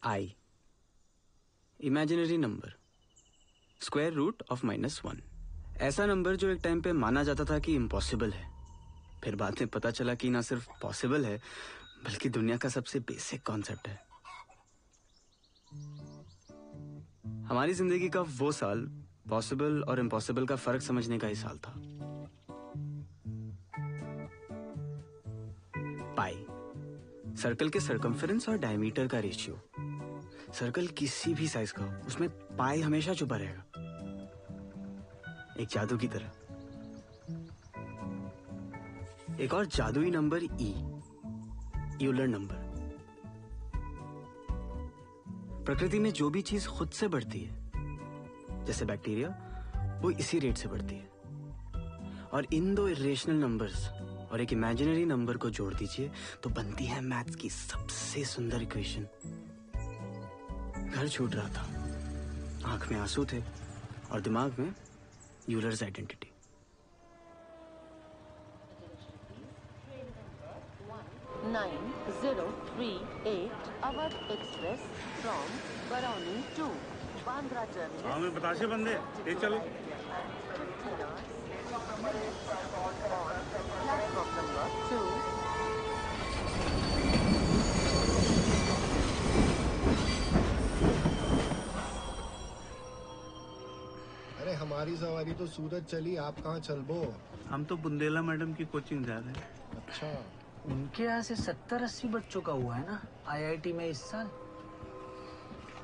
I, imaginary number, square root of -1। ऐसा number जो एक टाइम पे माना जाता था कि इम्पॉसिबल है, फिर बाद में पता चला कि ना सिर्फ पॉसिबल है बल्कि दुनिया का सबसे बेसिक कॉन्सेप्ट है। हमारी जिंदगी का वो साल पॉसिबल और इम्पॉसिबल का फर्क समझने का ही साल था। पाई, सर्कल के सर्कमफेरेंस और डायमीटर का रेशियो। सर्कल किसी भी साइज का हो, उसमें पाई हमेशा छुपा रहेगा, एक जादू की तरह। एक और जादुई नंबर ई, यूलर नंबर। प्रकृति में जो भी चीज खुद से बढ़ती है, जैसे बैक्टीरिया, वो इसी रेट से बढ़ती है। और इन दो इरेशनल नंबर्स और एक इमेजिनरी नंबर को जोड़ दीजिए तो बनती है मैथ्स की सबसे सुंदर इक्वेशन। घर छूट रहा था, आंख में आंसू थे और दिमाग में Euler's identity. Train number 9038 Awadh Express from Barauni to Bandra terminus. हाँ, मैं बताशे बंदे, ये चलो। Platform number 2. अरे हमारी सवारी तो सूरत चली, आप कहाँ चलबो? हम तो बुंदेला मैडम की कोचिंग जा रहे हैं। अच्छा, उनके यहाँ से 70-80 बच्चों का हुआ है ना आईआईटी में इस साल।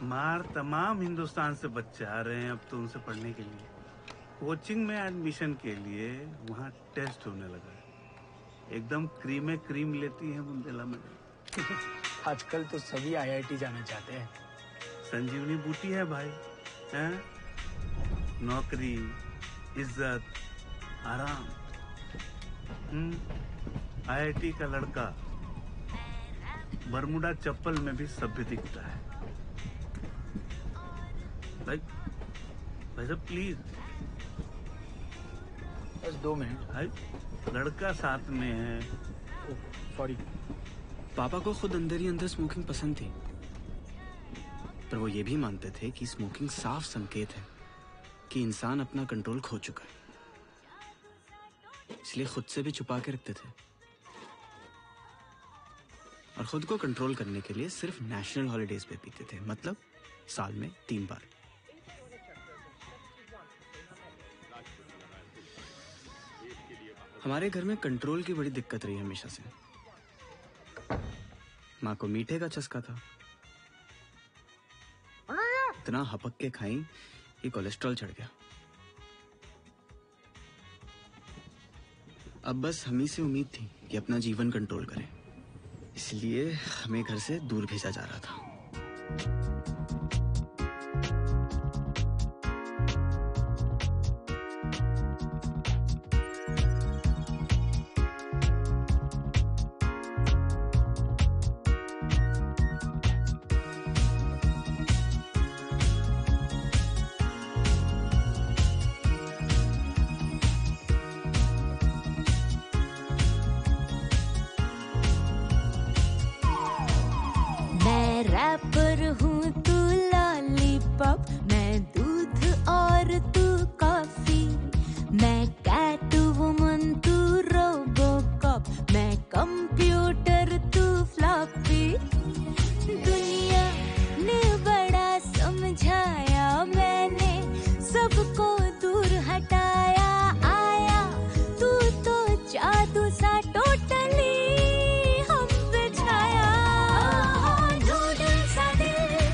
मार तमाम हिंदुस्तान से बच्चे आ रहे हैं अब तो उनसे पढ़ने के लिए। कोचिंग में एडमिशन के लिए वहाँ टेस्ट होने लगा है। एकदम क्रीम लेती है बुंदेला मैडम। आजकल तो सभी आईआईटी जाना चाहते हैं। संजीवनी बूटी है भाई, हैं? नौकरी, इज्जत, आराम। आईआईटी का लड़का बरमुडा चप्पल में भी सभ्य दिखता है। भाई साहब प्लीज, बस 2 मिनट। भाई लड़का साथ में है। सॉरी। पापा को खुद अंदर ही अंदर स्मोकिंग पसंद थी, पर वो ये भी मानते थे कि स्मोकिंग साफ संकेत है कि इंसान अपना कंट्रोल खो चुका है, इसलिए खुद से भी छुपा के रखते थे। और खुद को कंट्रोल करने के लिए सिर्फ नेशनल हॉलिडेज पे पीते थे, मतलब साल में 3 बार। हमारे घर में कंट्रोल की बड़ी दिक्कत रही हमेशा से। माँ को मीठे का चस्का था, इतना हपक के खाई कि कोलेस्ट्रॉल चढ़ गया। अब बस हम ही से उम्मीद थी कि अपना जीवन कंट्रोल करें, इसलिए हमें घर से दूर भेजा जा रहा था। रैपर हूँ तू लॉलीपॉप, मैं दूध और तू कॉफी, मैं कैट वुमन तू रोबोकॉप, मैं कंप्यूटर तू फ्लॉपी। दुनिया ने बड़ा समझाया, मैंने सबको दूर हटाया। आया तू तो जादू सा टोटली हम पे छाया। नूडल सा दिल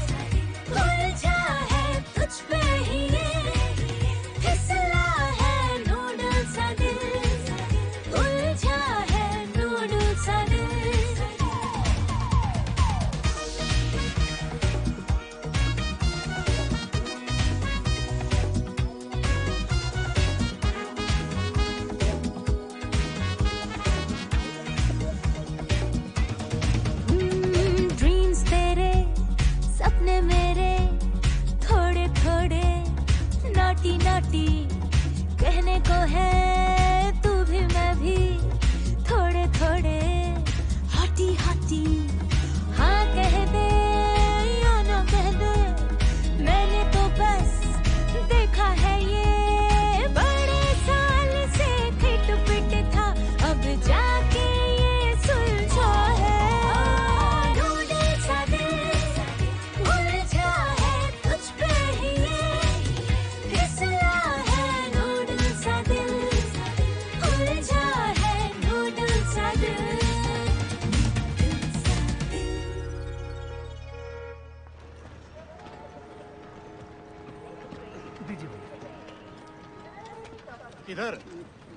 किधर?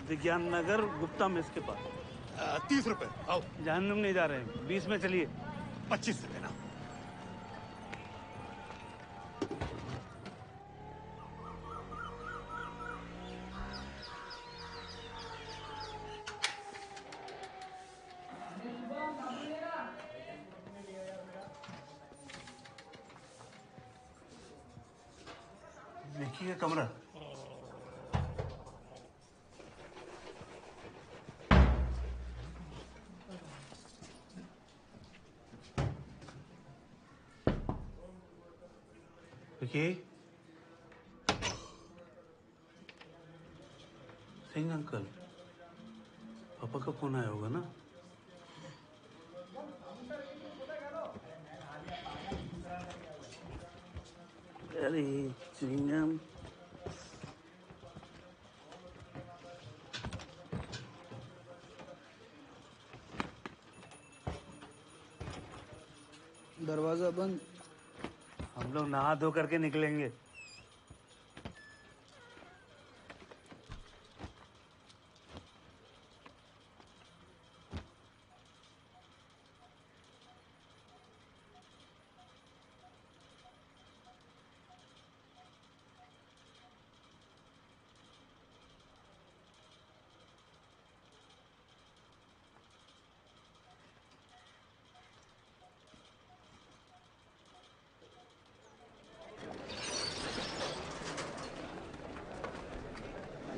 विज्ञान नगर गुप्ता मेस के पास। 30 रुपए। आओ। जहन्नुम नहीं जा रहे हैं, 20 में चलिए। 25 रुपए ना। देखिए कमरा। देखिए सिंह अंकल, पापा का फोन आया होगा ना? अरे चिंगम, दरवाजा बंद। हम लोग नहा धो करके निकलेंगे।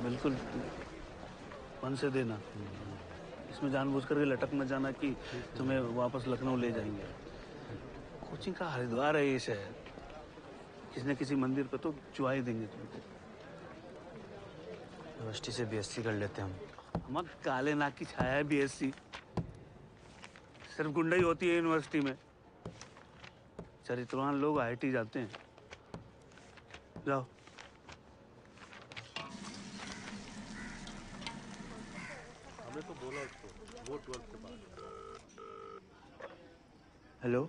बिल्कुल मन से देना। इसमें जानबूझ करके लटक मत जाना कि तुम्हें वापस लखनऊ ले जाएंगे। कोचिंग का हरिद्वार है ये शहर, किसी न किसी मंदिर पे तो चुआ ही देंगे तुमको। यूनिवर्सिटी से बीएससी कर लेते हम। हमारे काले नाक की छाया है बीएससी। सिर्फ गुंडाई होती है यूनिवर्सिटी में, चरित्रवान लोग आईआईटी जाते हैं। जाओ। हमने तो बोला उसको वो 12th के बाद। हेलो,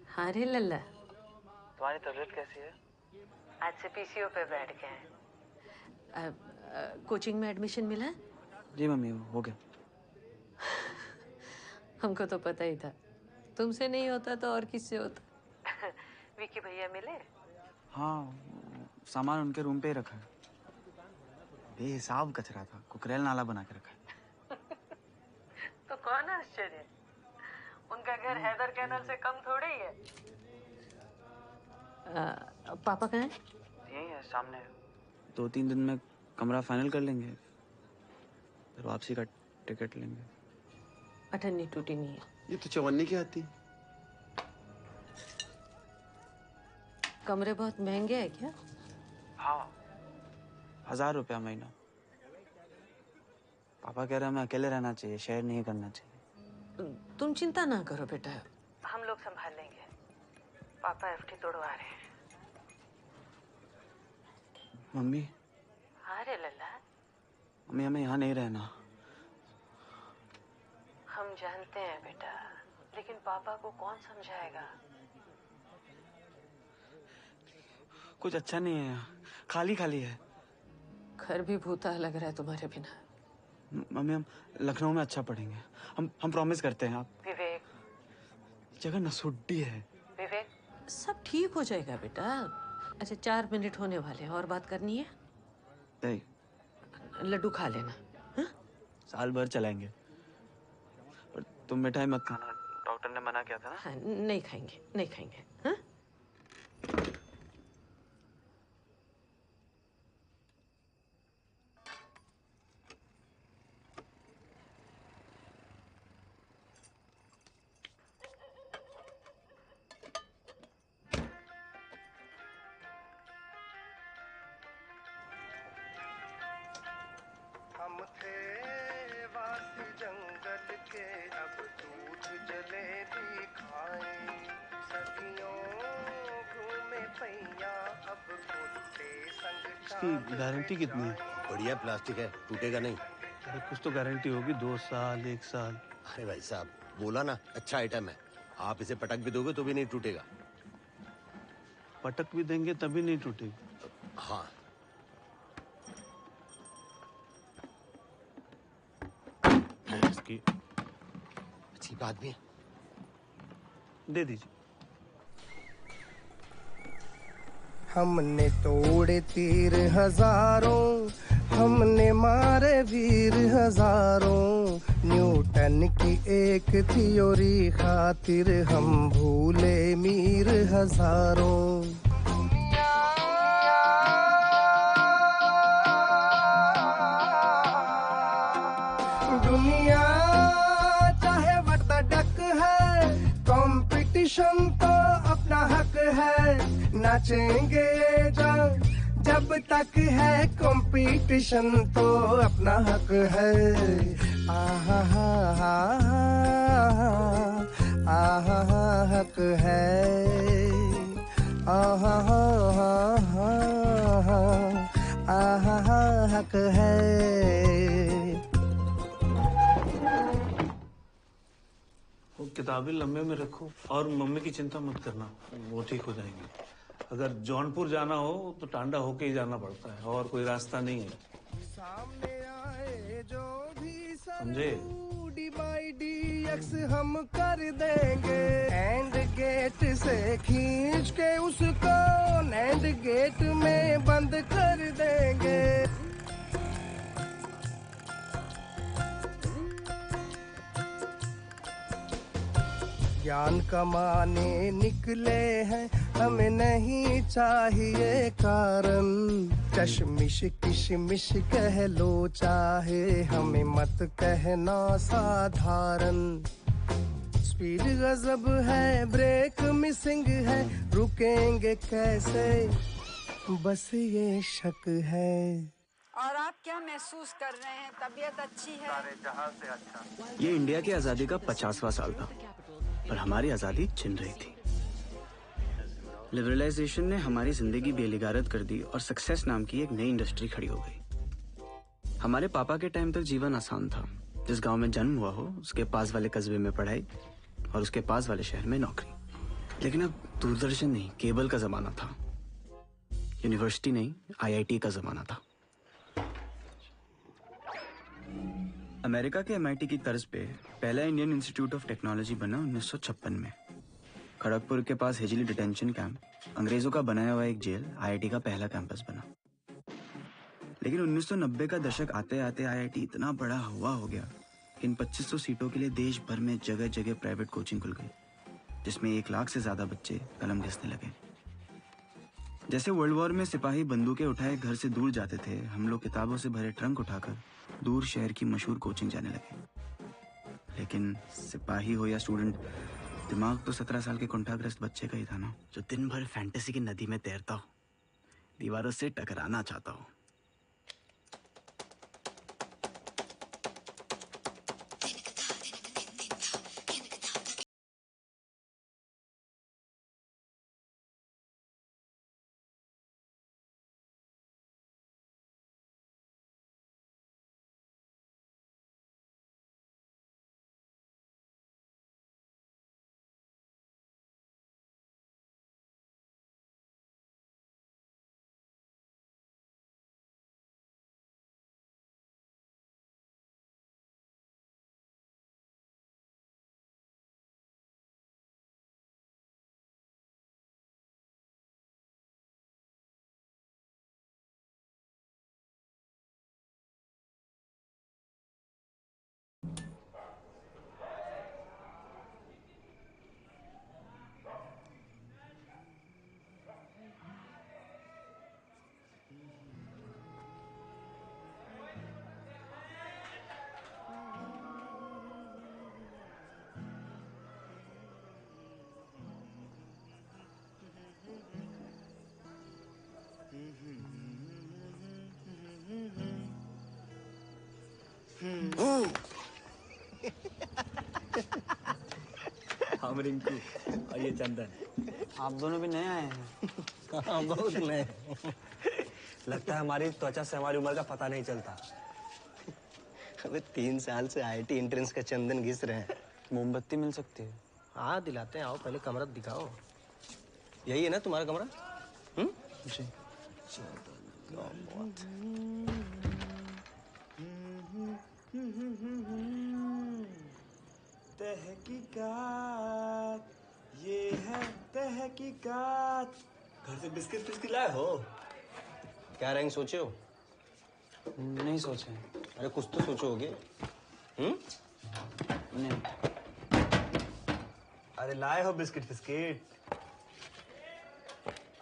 हाँ रे लल्ला, तुम्हारी तबीयत कैसी है? आज से पीसीओ पे बैठ गए हैं। कोचिंग में एडमिशन मिला है? जी मम्मी, हो गया। हमको तो पता ही था, तुमसे नहीं होता तो और किससे होता। विकी भैया मिले? हाँ, सामान उनके रूम पे ही रखा है। बेहिसाब कचरा था, कुकरेल नाला बना के रखा है। तो कौन आश्चर्य, उनका घर हैदर कैनल से कम थोड़े ही है। पापा कहाँ हैं? यही है सामने। 2-3 दिन में कमरा फाइनल कर लेंगे, फिर वापसी का टिकट लेंगे। अठन्नी टूटी नहीं है। ये तो चवन्नी की आती। कमरे बहुत महंगे हैं क्या? हाँ, 1000 रुपया महीना। पापा कह रहे हैं हमें अकेले रहना चाहिए, शेयर नहीं करना चाहिए। तुम चिंता ना करो बेटा, हम लोग संभाल लेंगे। पापा एफडी तोड़वा रहे हैं। मम्मी, हाँ रे लल्ला, मम्मी हमें यहाँ नहीं रहना। हम जानते हैं बेटा, लेकिन पापा को कौन समझाएगा? कुछ अच्छा नहीं है यहाँ, खाली खाली है। घर भी भूता लग रहा है तुम्हारे बिना। मम्मी हम लखनऊ में अच्छा पढ़ेंगे, हम प्रॉमिस करते हैं। आप विवेक, जगह नसुड्डी है। विवेक, सब ठीक हो जाएगा बेटा। अच्छा 4 मिनट होने वाले हैं, और बात करनी है? नहीं, लड्डू खा लेना। हाँ? साल भर चलाएंगे। पर तुम मिठाई मत खाना, डॉक्टर ने मना किया था ना। हाँ, नहीं खाएंगे, नहीं खाएंगे। हाँ? हम थे वासी जंगल के, अब दूध जलेबी खाएं। सदियों घूमे पैया, अब कुत्ते संग इसकी गारंटी कितनी है? बढ़िया प्लास्टिक है, टूटेगा नहीं। अरे कुछ तो गारंटी होगी, 2 साल 1 साल। अरे भाई साहब, बोला ना अच्छा आइटम है। आप इसे पटक भी दोगे तो भी नहीं टूटेगा। पटक भी देंगे तभी नहीं टूटेगी। हाँ, आपकी। अच्छी बात भी है। दे दीजिए। हमने तोड़े तीर हजारों, हमने मारे वीर हजारों, न्यूटन की एक थ्योरी खातिर हम भूले मीर हजारों। दुनिया चाहे वटडक है, कंपटीशन तो अपना हक है, नाचेंगे जब तक है कंपटीशन तो अपना हक है। आहा हा हा आहा हा हक है, आहा हा हा आहा हा हक है। वो किताबें लंबे में रखो और मम्मी की चिंता मत करना, वो ठीक हो जाएंगी। अगर जौनपुर जाना हो तो टांडा होके ही जाना पड़ता है, और कोई रास्ता नहीं है, सामने आए जो भी समझे? DX हम कर देंगे, एंड गेट से खींच के उसको एंड गेट में बंद कर देंगे। ज्ञान कमाने निकले हैं, हमें नहीं चाहिए कारण, चश्मिश किशमिश कह लो चाहे, हमें मत कहना साधारण। स्पीड गजब है, ब्रेक मिसिंग है, रुकेंगे कैसे बस ये शक है। और आप क्या महसूस कर रहे हैं? तबीयत अच्छी है? सारे जहां से अच्छा। ये इंडिया की आजादी का 50वां साल था, पर हमारी आजादी छिन रही थी। लिबरलाइजेशन ने हमारी जिंदगी बेलिगारत कर दी और सक्सेस नाम की एक नई इंडस्ट्री खड़ी हो गई। हमारे पापा के टाइम तक जीवन आसान था। जिस गांव में जन्म हुआ हो उसके पास वाले कस्बे में पढ़ाई और उसके पास वाले शहर में नौकरी। लेकिन अब दूरदर्शन नहीं, केबल का जमाना था। यूनिवर्सिटी नहीं, IIT का जमाना था। अमेरिका के MIT की तर्ज पे पहला इंडियन इंस्टीट्यूट ऑफ टेक्नोलॉजी बना 1956 में। खड़गपुर के पास हिजली डिटेंशन कैंप, अंग्रेजों का बनाया हुआ एक जेल, IIT का पहला कैंपस बना। लेकिन 1990 का दशक आते आते IIT इतना बड़ा हुआ हो गया कि इन 2500 सीटों के लिए देश भर में जगह जगह प्राइवेट कोचिंग खुल गई, जिसमें 1 लाख से ज्यादा बच्चे कलम घिसने लगे। जैसे वर्ल्ड वॉर में सिपाही बंदूकें उठाए घर से दूर जाते थे, हम लोग किताबों से भरे ट्रंक उठाकर दूर शहर की मशहूर कोचिंग जाने लगे। लेकिन सिपाही हो या स्टूडेंट, दिमाग तो 17 साल के कुंठाग्रस्त बच्चे का ही था ना, जो दिन भर फैंटेसी की नदी में तैरता हो, दीवारों से टकराना चाहता हो। हम रिंकू और ये चंदन। आप दोनों भी नए आए हैं। हाँ, बहुत नए। लगता है हमारी त्वचा से हमारी उम्र का पता नहीं चलता। अबे 3 साल से IIT एंट्रेंस का चंदन घिस रहे हैं। मोमबत्ती मिल सकती है? हाँ दिलाते हैं, आओ पहले कमरा दिखाओ। यही है ना तुम्हारा कमरा? जी। तहकीकात, ये है तहकीकात। घर से बिस्किट बिस्किट लाए हो? क्या रैंक सोचे हो? नहीं सोचे। अरे कुछ तो सोचोगे। नहीं। अरे लाए हो बिस्किट बिस्किट?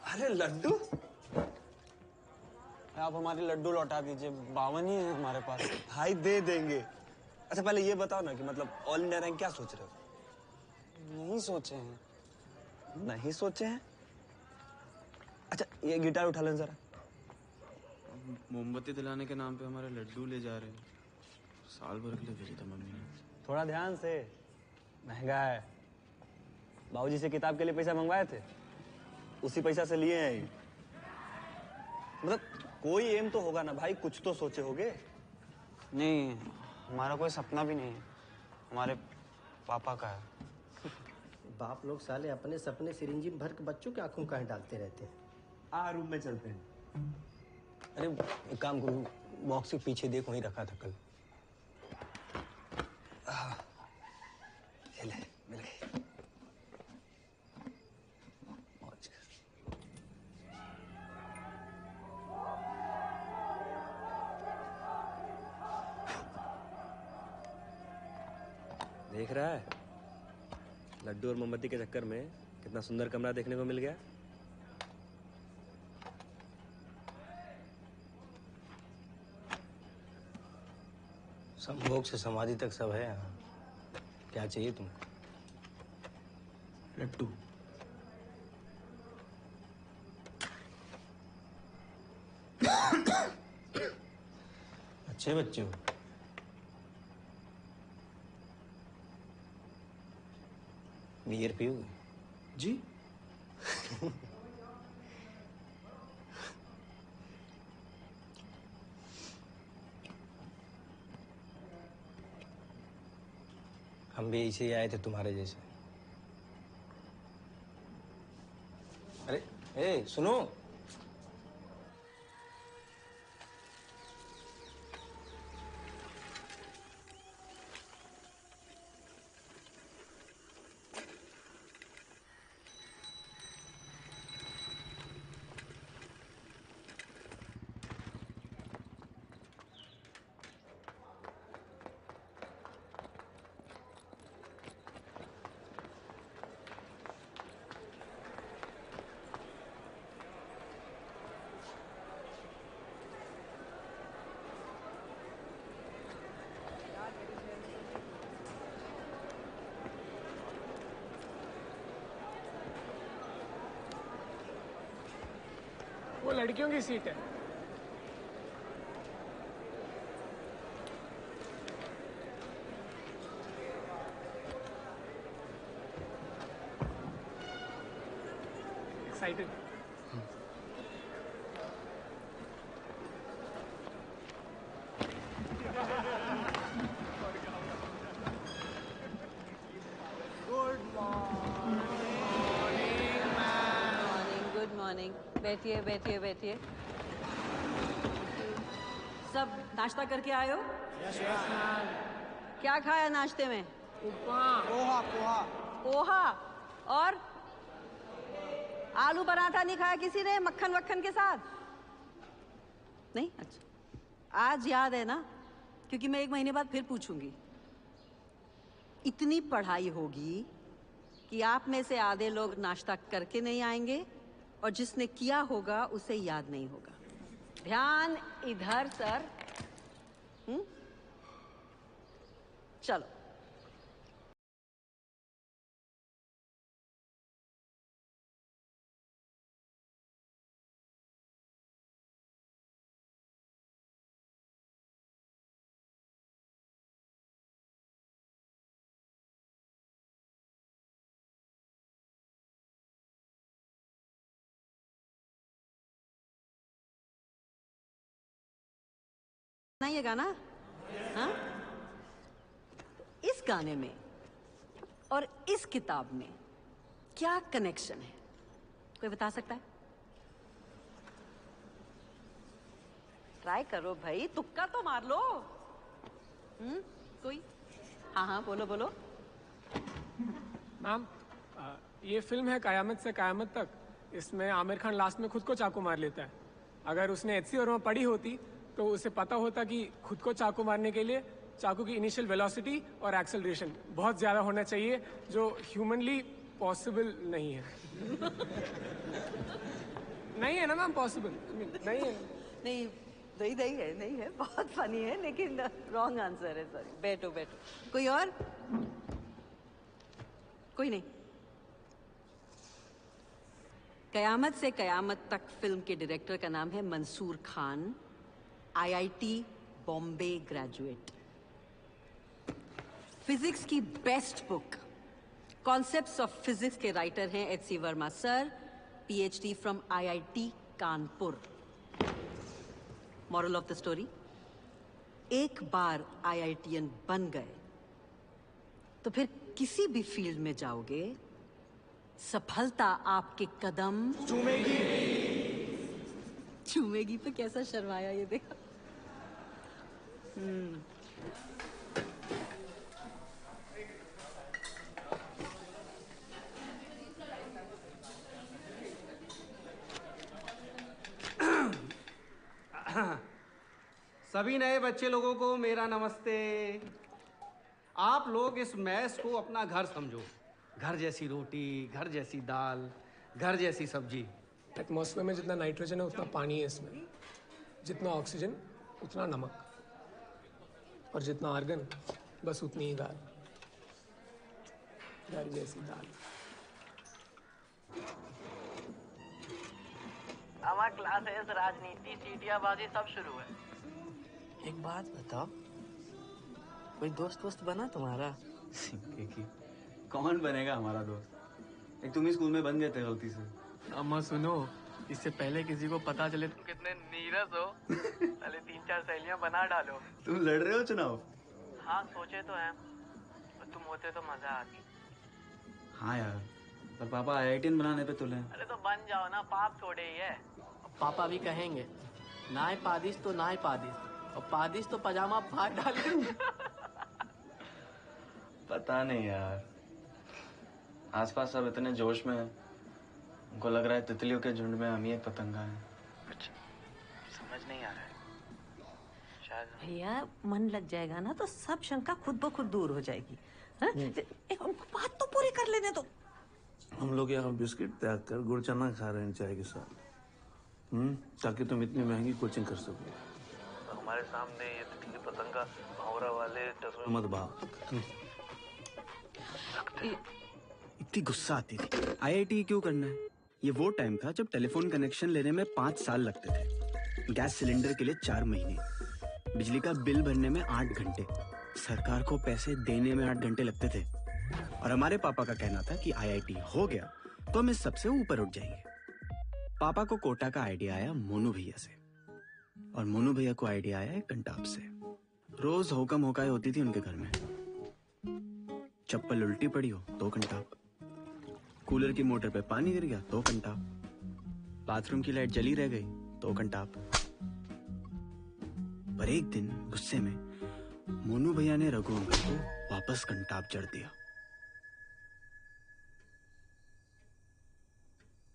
अरे लड्डू? आप हमारे लड्डू लौटा दीजिए, 52 ही है हमारे पास। भाई दे देंगे। अच्छा पहले ये बताओ ना कि मतलब ऑल इंडिया रैंक क्या सोच रहे हो? नहीं सोचे हैं। नहीं सोचे हैं? अच्छा ये गिटार उठा लें जरा। मोमबत्ती दिलाने के नाम पे हमारे लड्डू ले जा रहे हैं। साल भर के लिए भेजा था मम्मी ने। थोड़ा ध्यान से, महंगा है। बाबूजी से किताब के लिए पैसा मंगवाए थे, उसी पैसा से लिए हैं। मतलब कोई एम तो होगा ना भाई, कुछ तो सोचे होगे। नहीं, हमारा कोई सपना भी नहीं है, हमारे पापा का है। बाप लोग साले अपने सपने सिरिंजिन भर के बच्चों के आंखों काहे डालते रहते हैं। रूम में चलते हैं। अरे एक काम करो, बॉक्स के पीछे देख, वहीं रखा था कल। ये ले, मिल गई। मौज कर। देख रहा है लड्डू और मोमबत्ती के चक्कर में कितना सुंदर कमरा देखने को मिल गया। संभोग से समाधि तक सब है यहाँ। क्या चाहिए तुमको? लड्डू। अच्छे बच्चे हो। बियर पियोगे? जी। हम भी ऐसे ही आए थे तुम्हारे जैसे। अरे ए सुनो, वो लड़कियों की सीट है। एक्साइटेड? Good morning. बैठिए बैठिए बैठिए। सब नाश्ता करके आए हो? क्या खाया नाश्ते में? पोहा। पोहा और आलू पराठा नहीं खाया किसी ने मक्खन वक्खन के साथ? नहीं? अच्छा, आज याद है ना, क्योंकि मैं 1 महीने बाद फिर पूछूंगी। इतनी पढ़ाई होगी कि आप में से आधे लोग नाश्ता करके नहीं आएंगे और जिसने किया होगा उसे याद नहीं होगा। ध्यान इधर सर। चलो। ना ये गाना, हाँ? इस गाने में और इस किताब में क्या कनेक्शन है? कोई बता सकता है? ट्राई करो भाई, तुक्का तो मार लो। कोई? हाँ हाँ, बोलो बोलो। मैम, ये फिल्म है कयामत से कयामत तक। इसमें आमिर खान लास्ट में खुद को चाकू मार लेता है। अगर उसने एचसी वर्मा पढ़ी होती तो उसे पता होता कि खुद को चाकू मारने के लिए चाकू की इनिशियल वेलोसिटी और एक्सेलरेशन बहुत ज़्यादा होना चाहिए, जो ह्यूमनली पॉसिबल नहीं है। नहीं है ना मैम, पॉसिबल नहीं है। नहीं नहीं है, बहुत फनी है लेकिन रॉन्ग आंसर है, सॉरी। बैठो बैठो। कोई और? कोई नहीं। कयामत से कयामत तक फिल्म के डायरेक्टर का नाम है Mansoor Khan, IIT Bombay graduate. Physics की best book concepts of physics के राइटर हैं HC Verma sir, PhD from IIT Kanpur. Moral of the story, एक बार आईआईटीएन बन गए तो फिर किसी भी फील्ड में जाओगे, सफलता आपके कदम चूमेगी। चूमेगी पे कैसा शर्माया ये देखो। सभी नए बच्चे लोगों को मेरा नमस्ते। आप लोग इस मैस को अपना घर समझो। घर जैसी रोटी, घर जैसी दाल, घर जैसी सब्जी। एटमॉस्फेयर में जितना नाइट्रोजन है उतना पानी है इसमें, जितना ऑक्सीजन उतना नमक, और जितना आर्गन बस उतनी ही दाल। घर जैसी दाल। हमारा क्लासेस, राजनीति, सीटियाबाजी सब शुरू है। एक बात बताओ, कोई दोस्त वोस्त बना तुम्हारा? की कौन बनेगा हमारा दोस्त? एक तुम ही स्कूल में बन गए थे गलती से। अम्मा सुनो, इससे पहले किसी को पता चले तुम कितने नीरस हो। पहले 3-4 सहेलियां बना डालो। तुम लड़ रहे हो चुनाव? हाँ सोचे तो हैं, और तुम होते तो मजा आती। हाँ यार, पर पापा आईआईटीएन बनाने पे तुले। अरे तो बन जाओ ना, पाप थोड़े ही है। पापा भी कहेंगे नाय पादिश तो नाय पादिश, और पादिश तो पजामा फाड़ डाले। पता नहीं यार, आसपास सब इतने जोश में हैं, उनको लग रहा है तितलियों के झुंड में हम ही एक पतंगा है। कुछ समझ नहीं आ रहा है शायद। भैया मन लग जाएगा ना तो सब शंका खुद ब खुद दूर हो जाएगी। एक उनको बात तो पूरी कर लेने दो। हम लोग यहाँ बिस्किट त्याग कर गुड़ चना खा रहे हैं चाय के साथ, ताकि तुम इतनी महंगी कोचिंग कर सको। तो हमारे सामने ये तितली पतंगा भौरा वाले मत भाव। इतनी गुस्सा आती थी, आईआईटी क्यों करना है? ये वो टाइम था जब टेलीफोन कनेक्शन लेने में 5 साल लगते थे, गैस सिलेंडर के लिए 4 महीने, बिजली का बिल भरने में 8 घंटे, सरकार को पैसे देने में 8 घंटे लगते थे। और हमारे पापा का कहना था कि आईआईटी हो गया तो हम इस सबसे ऊपर उठ जाएंगे। पापा को कोटा का आइडिया आया मोनू भैया से, और मोनू भैया को आइडिया आया कंटाप से। रोज होकम होकाई होती थी उनके घर में। चप्पल उल्टी पड़ी हो तो कंटाप, कूलर की मोटर पे पानी गिर गया तो कंटाप, बाथरूम की लाइट जली रह गई तो कंटाप। पर एक दिन गुस्से में मोनू भैया ने रघु अंकल को वापस कंटाप जड़ दिया।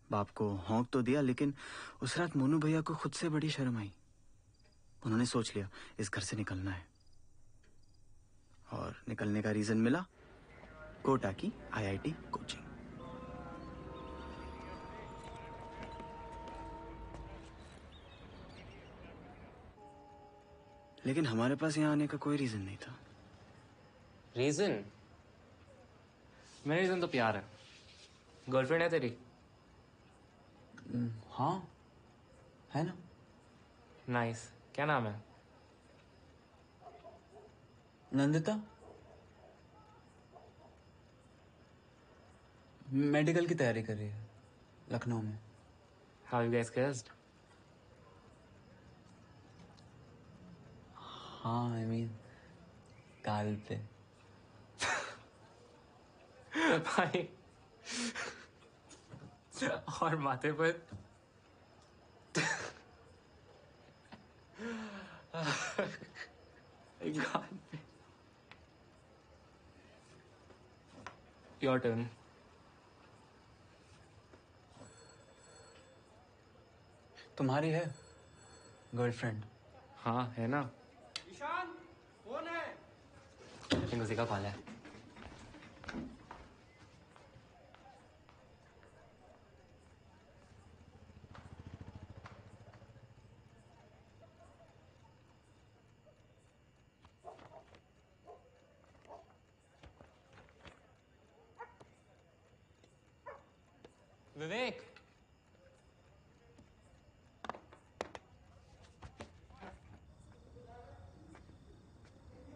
बाप को हौंक तो दिया, लेकिन उस रात मोनू भैया को खुद से बड़ी शर्म आई। उन्होंने सोच लिया इस घर से निकलना है, और निकलने का रीजन मिला, कोटा की आईआईटी कोचिंग। लेकिन हमारे पास यहाँ आने का कोई रीजन नहीं था। रीजन? मेरा रीजन तो प्यार है। गर्लफ्रेंड है तेरी? हाँ है ना। नाइस। क्या नाम है? नंदिता। मेडिकल की तैयारी कर रही है लखनऊ में। How you guys kissed? हाँ आई मीन गाल पे। भाई और माथे पर। गाल पे। Your turn. तुम्हारी है गर्लफ्रेंड? हाँ है ना। ईशान कौन है? लेकिन उसी का कॉल है। विवेक,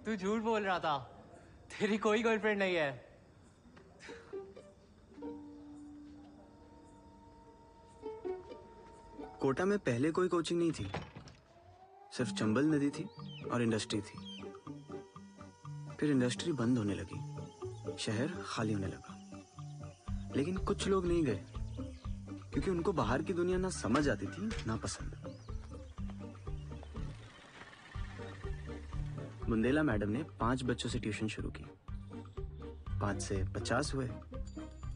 तू झूठ बोल रहा था। तेरी कोई गर्लफ्रेंड नहीं है। कोटा में पहले कोई कोचिंग नहीं थी, सिर्फ चंबल नदी थी और इंडस्ट्री थी। फिर इंडस्ट्री बंद होने लगी, शहर खाली होने लगा। लेकिन कुछ लोग नहीं गए क्योंकि उनको बाहर की दुनिया ना समझ आती थी ना पसंद। बुंदेला मैडम ने 5 बच्चों से ट्यूशन शुरू की। 5 से 50 हुए,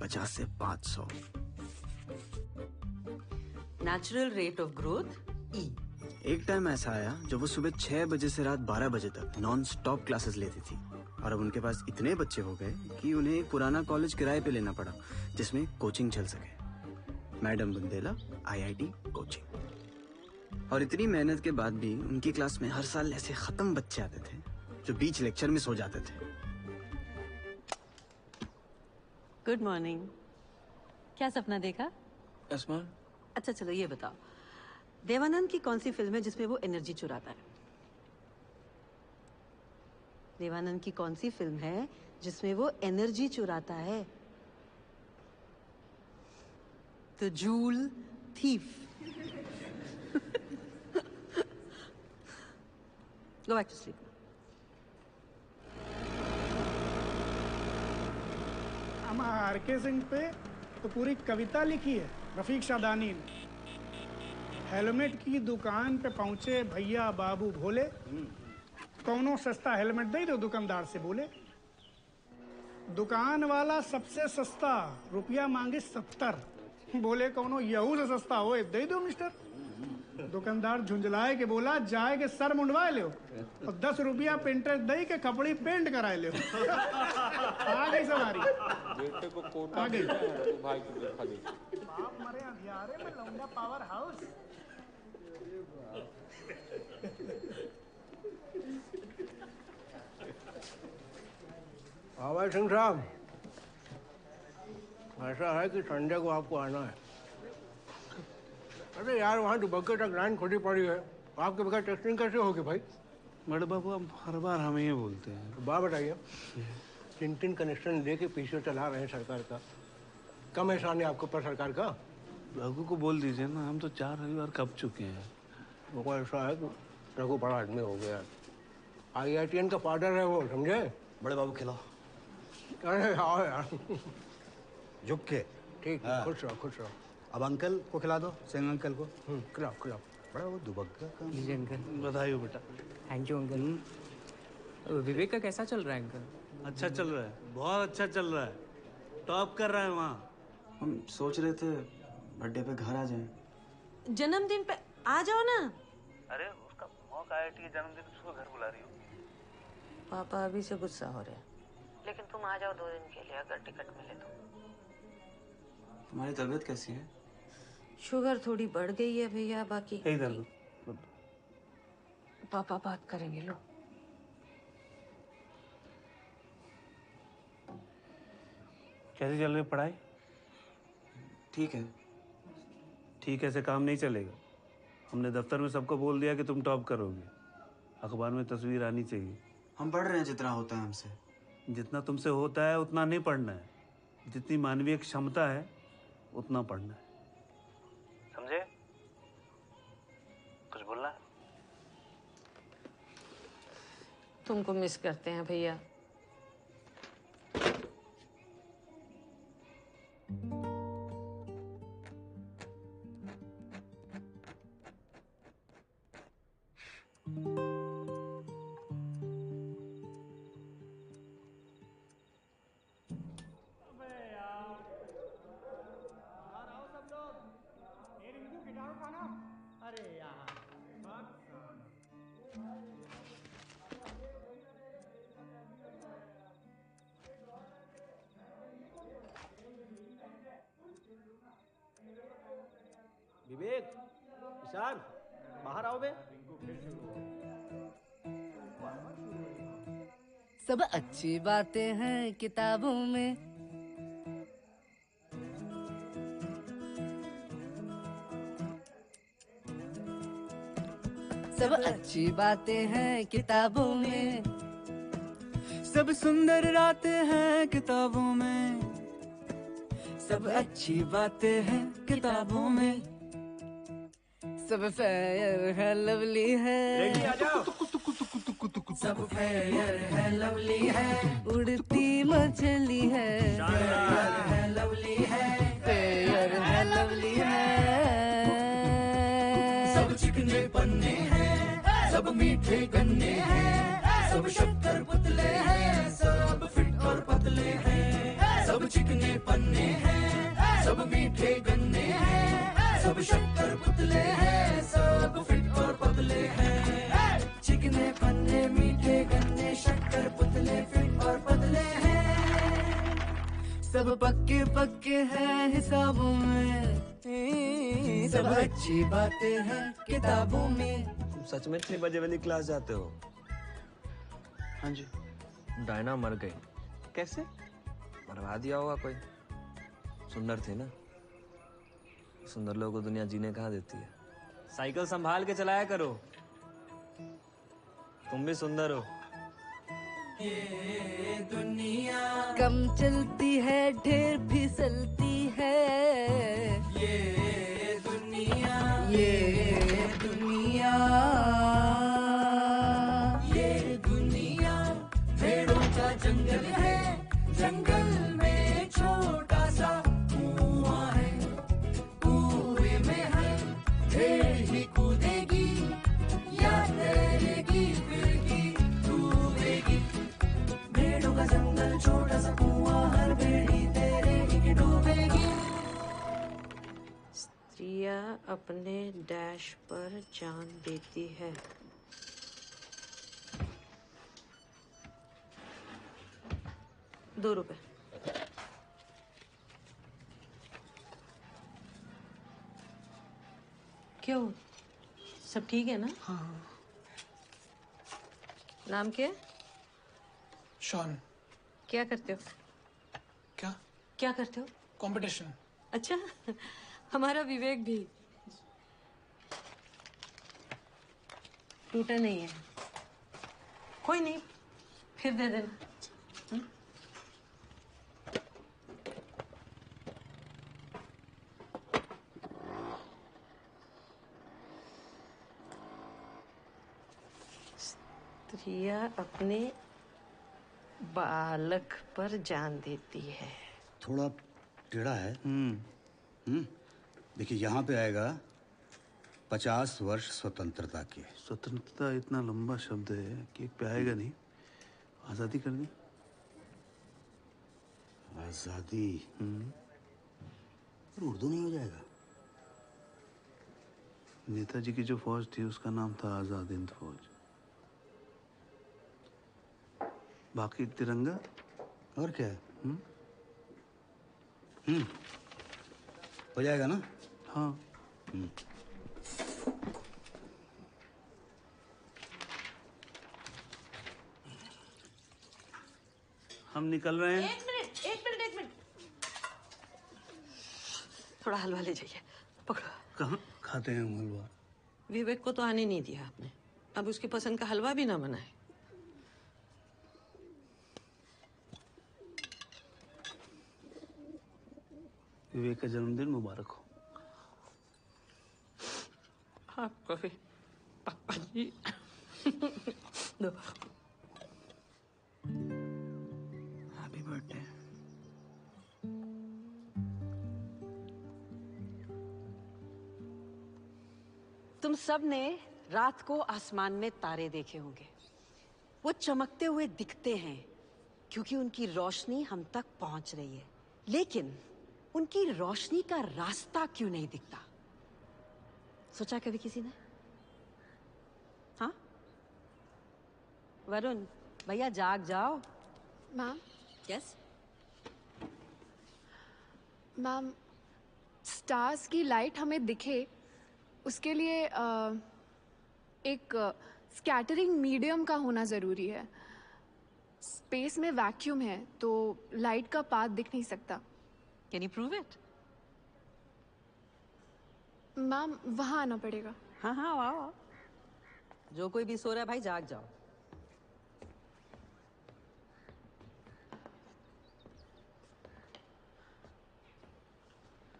50 से 500। Natural rate of growth E। एक टाइम ऐसा आया जब वो सुबह 6 बजे से रात 12 बजे तक नॉन स्टॉप क्लासेस लेती थी और अब उनके पास इतने बच्चे हो गए कि उन्हें एक पुराना कॉलेज किराए पे लेना पड़ा जिसमें कोचिंग चल सके। Madam Bundela IIT coaching. और इतनी मेहनत के बाद भी उनकी क्लास में हर साल ऐसे खत्म बच्चे आते थे जो बीच लेक्चर में सो जाते थे। Good morning. क्या सपना देखा? Yes ma'am. अच्छा चलो ये बताओ, देवानंद की कौन सी फिल्म है जिसमें वो एनर्जी चुराता है? देवानंद की कौन सी फिल्म है जिसमें वो एनर्जी चुराता है? The joule thief. Go back to sleep. RK Singh पे तो पूरी कविता लिखी है रफीक शादानी ने। हेलमेट की दुकान पे पहुंचे भैया बाबू भोले, कौनो सस्ता हेलमेट दे दो दुकानदार से बोले। दुकान वाला सबसे सस्ता रुपया मांगे 70, बोले कौनो यहू से सस्ता हो दे दो मिस्टर। दुकानदार झुंझलाए के बोला जाए के सर मुंडवाए लो और 10 रुपया पेंटर दे के कपड़ी पेंट कराए लो। आ गई सवारी। बेटे को कोटा आ गई। तो भाई को देखा दे। बाप मरे अंधियारे में लौंडा पावर हाउस। भाई सिंह साहब, ऐसा है कि संडे को आपको आना है। अरे यार वहाँ दुबग्गे तक लाइन खुदी पड़ी है, आपके बगैर टेस्टिंग कैसे होगी भाई? बड़े बाबू हम हर बार हमें ये बोलते हैं। बात बताइए, 3 कनेक्शन लेके पीछे चला रहे हैं सरकार का, कम एहसान है आपके ऊपर सरकार का? रघु को बोल दीजिए ना, हम तो 4 रविवार कब चुके हैं। वो ऐसा है कि रघु बड़ा आदमी हो गया, IITN का फादर है वो, समझे? बड़े बाबू खिलाओ। अरे आओ यार, झुक के। ठीक है, खुश रहो खुश रहो। अब अंकल को खिला दो, सिंह अंकल को। खिलाओ खिलाओ। बड़ा वो दुबग्गा का। लीजिए अंकल। बधाई हो बेटा। Thank you uncle. विवेक का कैसा चल रहा है अंकल? अच्छा चल रहा है, बहुत अच्छा चल रहा है, टॉप कर रहा है वहाँ। हम सोच रहे थे बर्थडे पे घर आ जाएं। जन्मदिन पे आ जाओ ना। अरे उसका मॉक IIT के जन्मदिन उसको घर बुला रही हो। पापा अभी से गुस्सा हो रहे हैं, लेकिन तुम आ जाओ 2 दिन के लिए अगर टिकट मिले तो। तुम्हारी तबीयत कैसी है? शुगर थोड़ी बढ़ गई है भैया, बाकी इधर लो। पापा बात करेंगे। लो कैसे चल रही है पढ़ाई? ठीक है। ठीक है से काम नहीं चलेगा। हमने दफ्तर में सबको बोल दिया कि तुम टॉप करोगे, अखबार में तस्वीर आनी चाहिए। हम पढ़ रहे हैं जितना होता है हमसे। जितना तुमसे होता है उतना नहीं पढ़ना है, जितनी मानवीय क्षमता है उतना पढ़ना है, समझे? कुछ बोलना है? तुमको मिस करते हैं भैया। विवेक, ईशान, बाहर आओ बे। सब अच्छी बातें हैं किताबों में, सब अच्छी बातें हैं किताबों में, सब सुंदर रातें हैं किताबों में, सब अच्छी बातें हैं किताबों में, सब फेयर है लवली है, रेडी आ जाओ। सब फेयर है लवली है, उड़ती मछली है, फेयर है लवली है, फेयर है लवली है, सब चिकने पन्ने हैं, सब मीठे गन्ने हैं, सब शक्कर पुतले हैं, सब फिट और पतले हैं, सब चिकने पन्ने हैं, सब मीठे गन्ने हैं, सब शक्कर पुतले हैं, सब फिट और पतले हैं, चिकने पन्ने मीठे गन्ने शक्कर पुतले फिट और पतले हैं, सब पक्के पक्के हैं हिसाबों में, सब अच्छी बातें हैं किताबों में। तुम सच में 6 बजे वाली क्लास जाते हो? हाँ जी। डायना मर गई। कैसे? मरवा दिया होगा कोई। सुंदर थी ना, सुंदर लोगों को दुनिया जीने कहाँ देती है। साइकिल संभाल के चलाया करो, तुम भी सुंदर हो। ये दुनिया कम चलती है ढेर फिसलती है, ये दुनिया ये दुनिया, ये दुनिया भेड़ों का जंगल है, जंगल में छोटा सा कुआं है, कुएं में है भेड़ ही कूदेगी या तैरेगी फिरगी डूबेगी, भेड़ों का जंगल छोटा सा कुआं, हर भेड़ी तैरेगी कि डूबेगी। स्त्रियां अपने डैश पर जान देती है। ₹2। क्यों, सब ठीक है ना? हाँ। नाम क्या है? शॉन। क्या करते हो? क्या? क्या करते हो? कंपटीशन। अच्छा, हमारा विवेक भी। टूटा नहीं है। कोई नहीं, फिर दे देना। स्त्रियां अपने बालक पर जान देती है। थोड़ा टेढ़ा है। देखिए यहाँ पे आएगा 50 वर्ष स्वतंत्रता के। स्वतंत्रता इतना लंबा शब्द है कि एक पे आएगा नहीं। आजादी कर दी। आजादी। पर उर्दू नहीं हो जाएगा। नेताजी की जो फौज थी उसका नाम था आजाद हिंद फौज। बाकी तिरंगा और क्या है? हो जाएगा ना? हाँ। हम निकल रहे हैं। एक मिनट। थोड़ा हलवा ले जाइए, पकड़ो। कहाँ खाते हैं हम हलवा? विवेक को तो आने नहीं दिया आपने, अब उसकी पसंद का हलवा भी ना बनाए। विवेक का जन्मदिन मुबारक हो। आपको भी पापा जी। दो। Happy birthday. तुम सब ने रात को आसमान में तारे देखे होंगे। वो चमकते हुए दिखते हैं क्योंकि उनकी रोशनी हम तक पहुंच रही है, लेकिन उनकी रोशनी का रास्ता क्यों नहीं दिखता? सोचा कभी किसी ने? हाँ वरुण भैया, जाग जाओ। मैम। यस मैम, स्टार्स की लाइट हमें दिखे उसके लिए एक स्कैटरिंग मीडियम का होना ज़रूरी है। स्पेस में वैक्यूम है तो लाइट का पाथ दिख नहीं सकता। Can you prove it? Ma'am वहाँ आना पड़ेगा। हाँ हाँ आओ। जो कोई भी सो रहा है भाई जाग जाओ।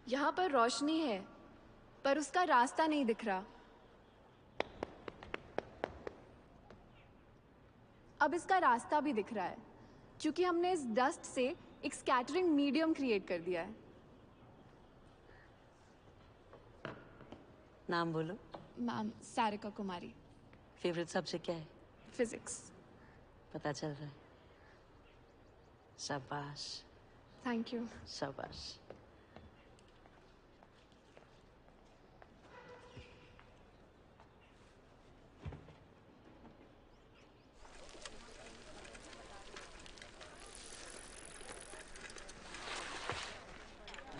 यहाँ पर रोशनी है पर उसका रास्ता नहीं दिख रहा। अब इसका रास्ता भी दिख रहा है क्योंकि हमने इस डस्ट से एक स्कैटरिंग मीडियम क्रिएट कर दिया है। नाम बोलो। मैम सारिका कुमारी। फेवरेट सब्जेक्ट क्या है? फिजिक्स। पता चल रहा है। शाबाश। Thank you. शाबाश।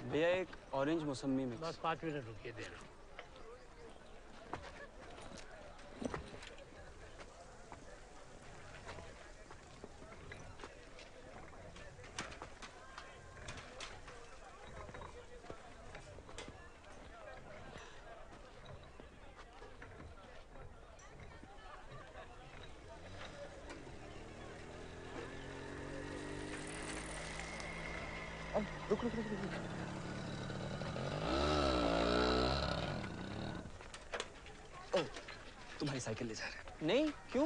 भैया एक ऑरेंज मौसमी मिक्स। बस 5 मिनट रुकिए, दे रहा हूँ। रुक। तुम्हारी साइकिल ले जा रहे हैं। नहीं, क्यों?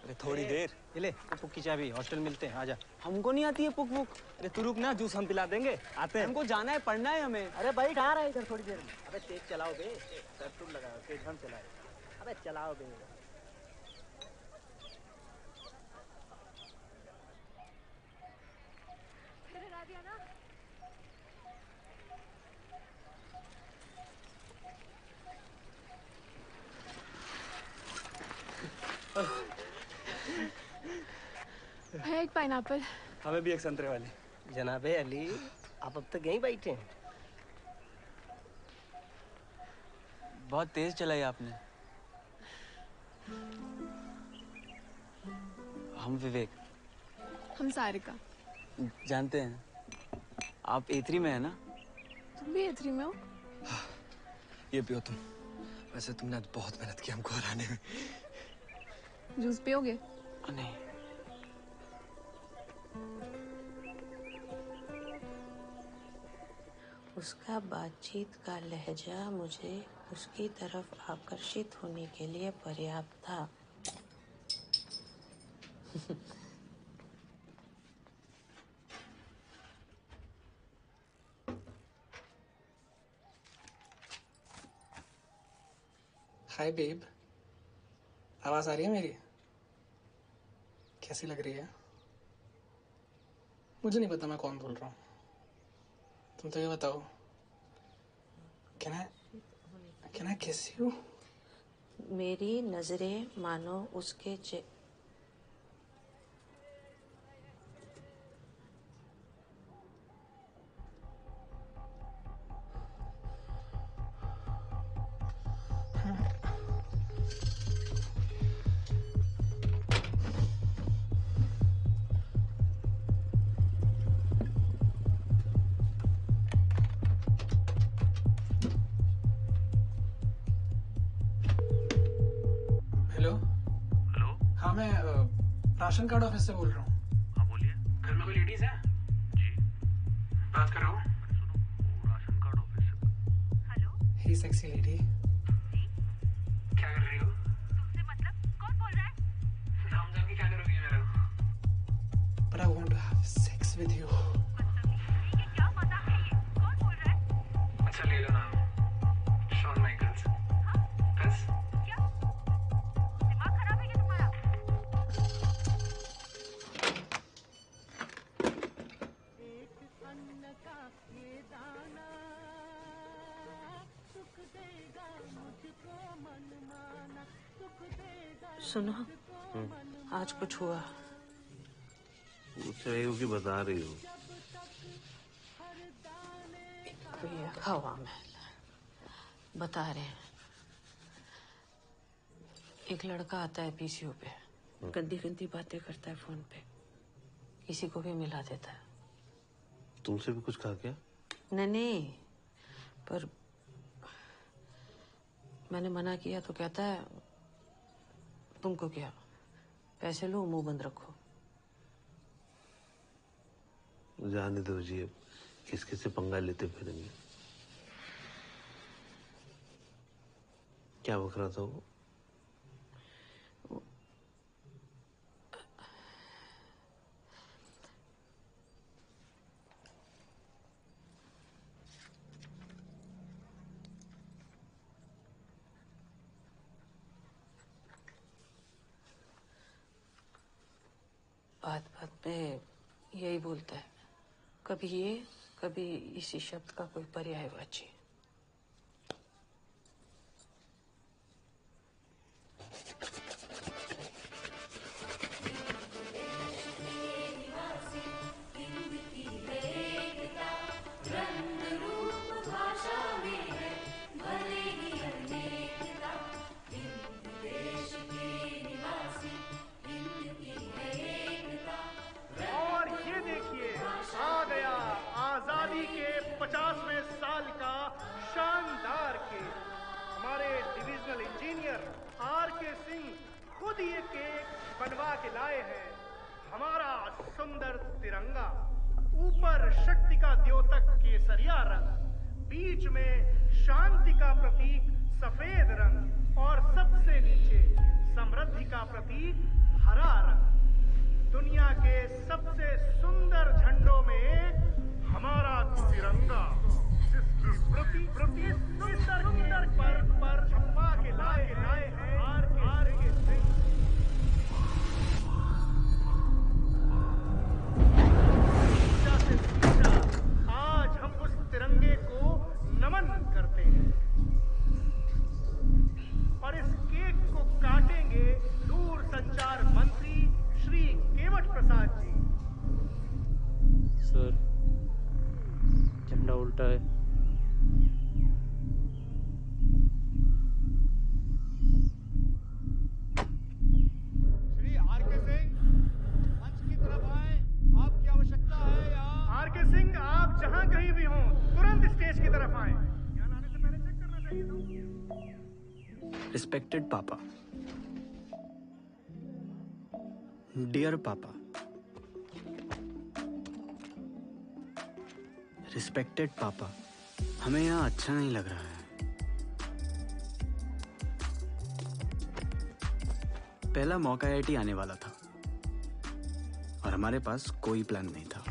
अरे थोड़ी देर। ये ले पुक की चाबी, हॉस्टल मिलते हैं, आजा। हमको नहीं आती है पुक पुक। अरे तू रुक ना, जूस हम पिला देंगे। आते हैं। हमको जाना है, पढ़ना है हमें। अरे भाई कहाँ रहा है इधर थोड़ी देर में? अबे तेज चलाओ बे, सर तुम लगाओ, तेज हम चलाए। अबे चलाओ बे। है एक पाइनएप्पल। हमें भी एक संतरे वाली। जनाबे अली, आप अब तक यहीं बैठे हैं? बहुत तेज चलाई आपने। हम विवेक। हम सारिका। जानते हैं। आप A3 में है ना? तुम भी A3 में हो? ये पियो तुम। वैसे तुमने आज बहुत मेहनत की हमको हराने में। जूस पियोगे? नहीं। उसका बातचीत का लहजा मुझे उसकी तरफ आकर्षित होने के लिए पर्याप्त था। हाय बेब, आवाज आ रही है मेरी? कैसी लग रही है? मुझे नहीं पता मैं कौन बोल रहा हूँ। तुम तो ये बताओ। Can I kiss you? मेरी नजरें मानो उसके राशन कार्ड ऑफिस से बोल रहा हूँ। हाँ बोलिए। घर में कोई लेडीज है? जी। बात कर रहा हूँ। सुनो, राशन कार्ड ऑफिस से। हेलो। हे सेक्सी लेडी। क्या कर रही हो? तुमसे मतलब कौन बोल रहा है? नाम जान के क्या करोगी मेरा? But I want to have sex with you. ये क्या मजाक है ये? कौन बोल रहा है? अच्छा ले लो नाम। Shawn Michaels. बस। क्या? दिमाग खराब है क्या तुम्हारा? सुनो, आज कुछ हुआ। पूछ रही हो कि बता रही हो? ये हवा में बता रहे हैं। एक लड़का आता है पीसीओ पे, गंदी गंदी बातें करता है फोन पे, किसी को भी मिला देता है। तुमसे भी कुछ कहा क्या? नहीं, पर मैंने मना किया तो कहता है तुमको क्या, पैसे लो मुंह बंद रखो। जाने दो जी, अब किसके से पंगा लेते फिरेंगे। क्या बक रहा था वो? बात बात में यही बोलता है, कभी ये कभी इसी शब्द का कोई पर्यायवाची। और ये देखिए, आ गया आजादी के 50वें साल का शानदार केक। हमारे डिविजनल इंजीनियर आर.के. सिंह खुद ये केक बनवा के लाए हैं। हमारा सुंदर तिरंगा, ऊपर शक्ति का द्योतक केसरिया रंग, बीच में शांति का प्रतीक सफेद रंग और सबसे नीचे समृद्धि का प्रतीक हरा रंग। दुनिया के सबसे सुंदर झंडों में हमारा तिरंगा प्रति सुंदर पर छपा के लाए हैं आर.के. सिंह। सीधा से सीधा आज हम उस तिरंगे को नमन करते हैं और इस केक को काटेंगे दूर संचार मंत्री श्री केवट प्रसाद जी। सर, झंडा उल्टा है। श्री आर.के. सिंह मंच की तरफ आए, आपकी आवश्यकता है यहाँ। आर.के. सिंह, आप जहाँ कहीं भी हों तुरंत स्टेज की तरफ आए। यहाँ आने से पहले चेक करना चाहिए था। रिस्पेक्टेड पापा, डियर पापा, रिस्पेक्टेड पापा, हमें यहाँ अच्छा नहीं लग रहा है। पहला मौका IIT आने वाला था और हमारे पास कोई प्लान नहीं था।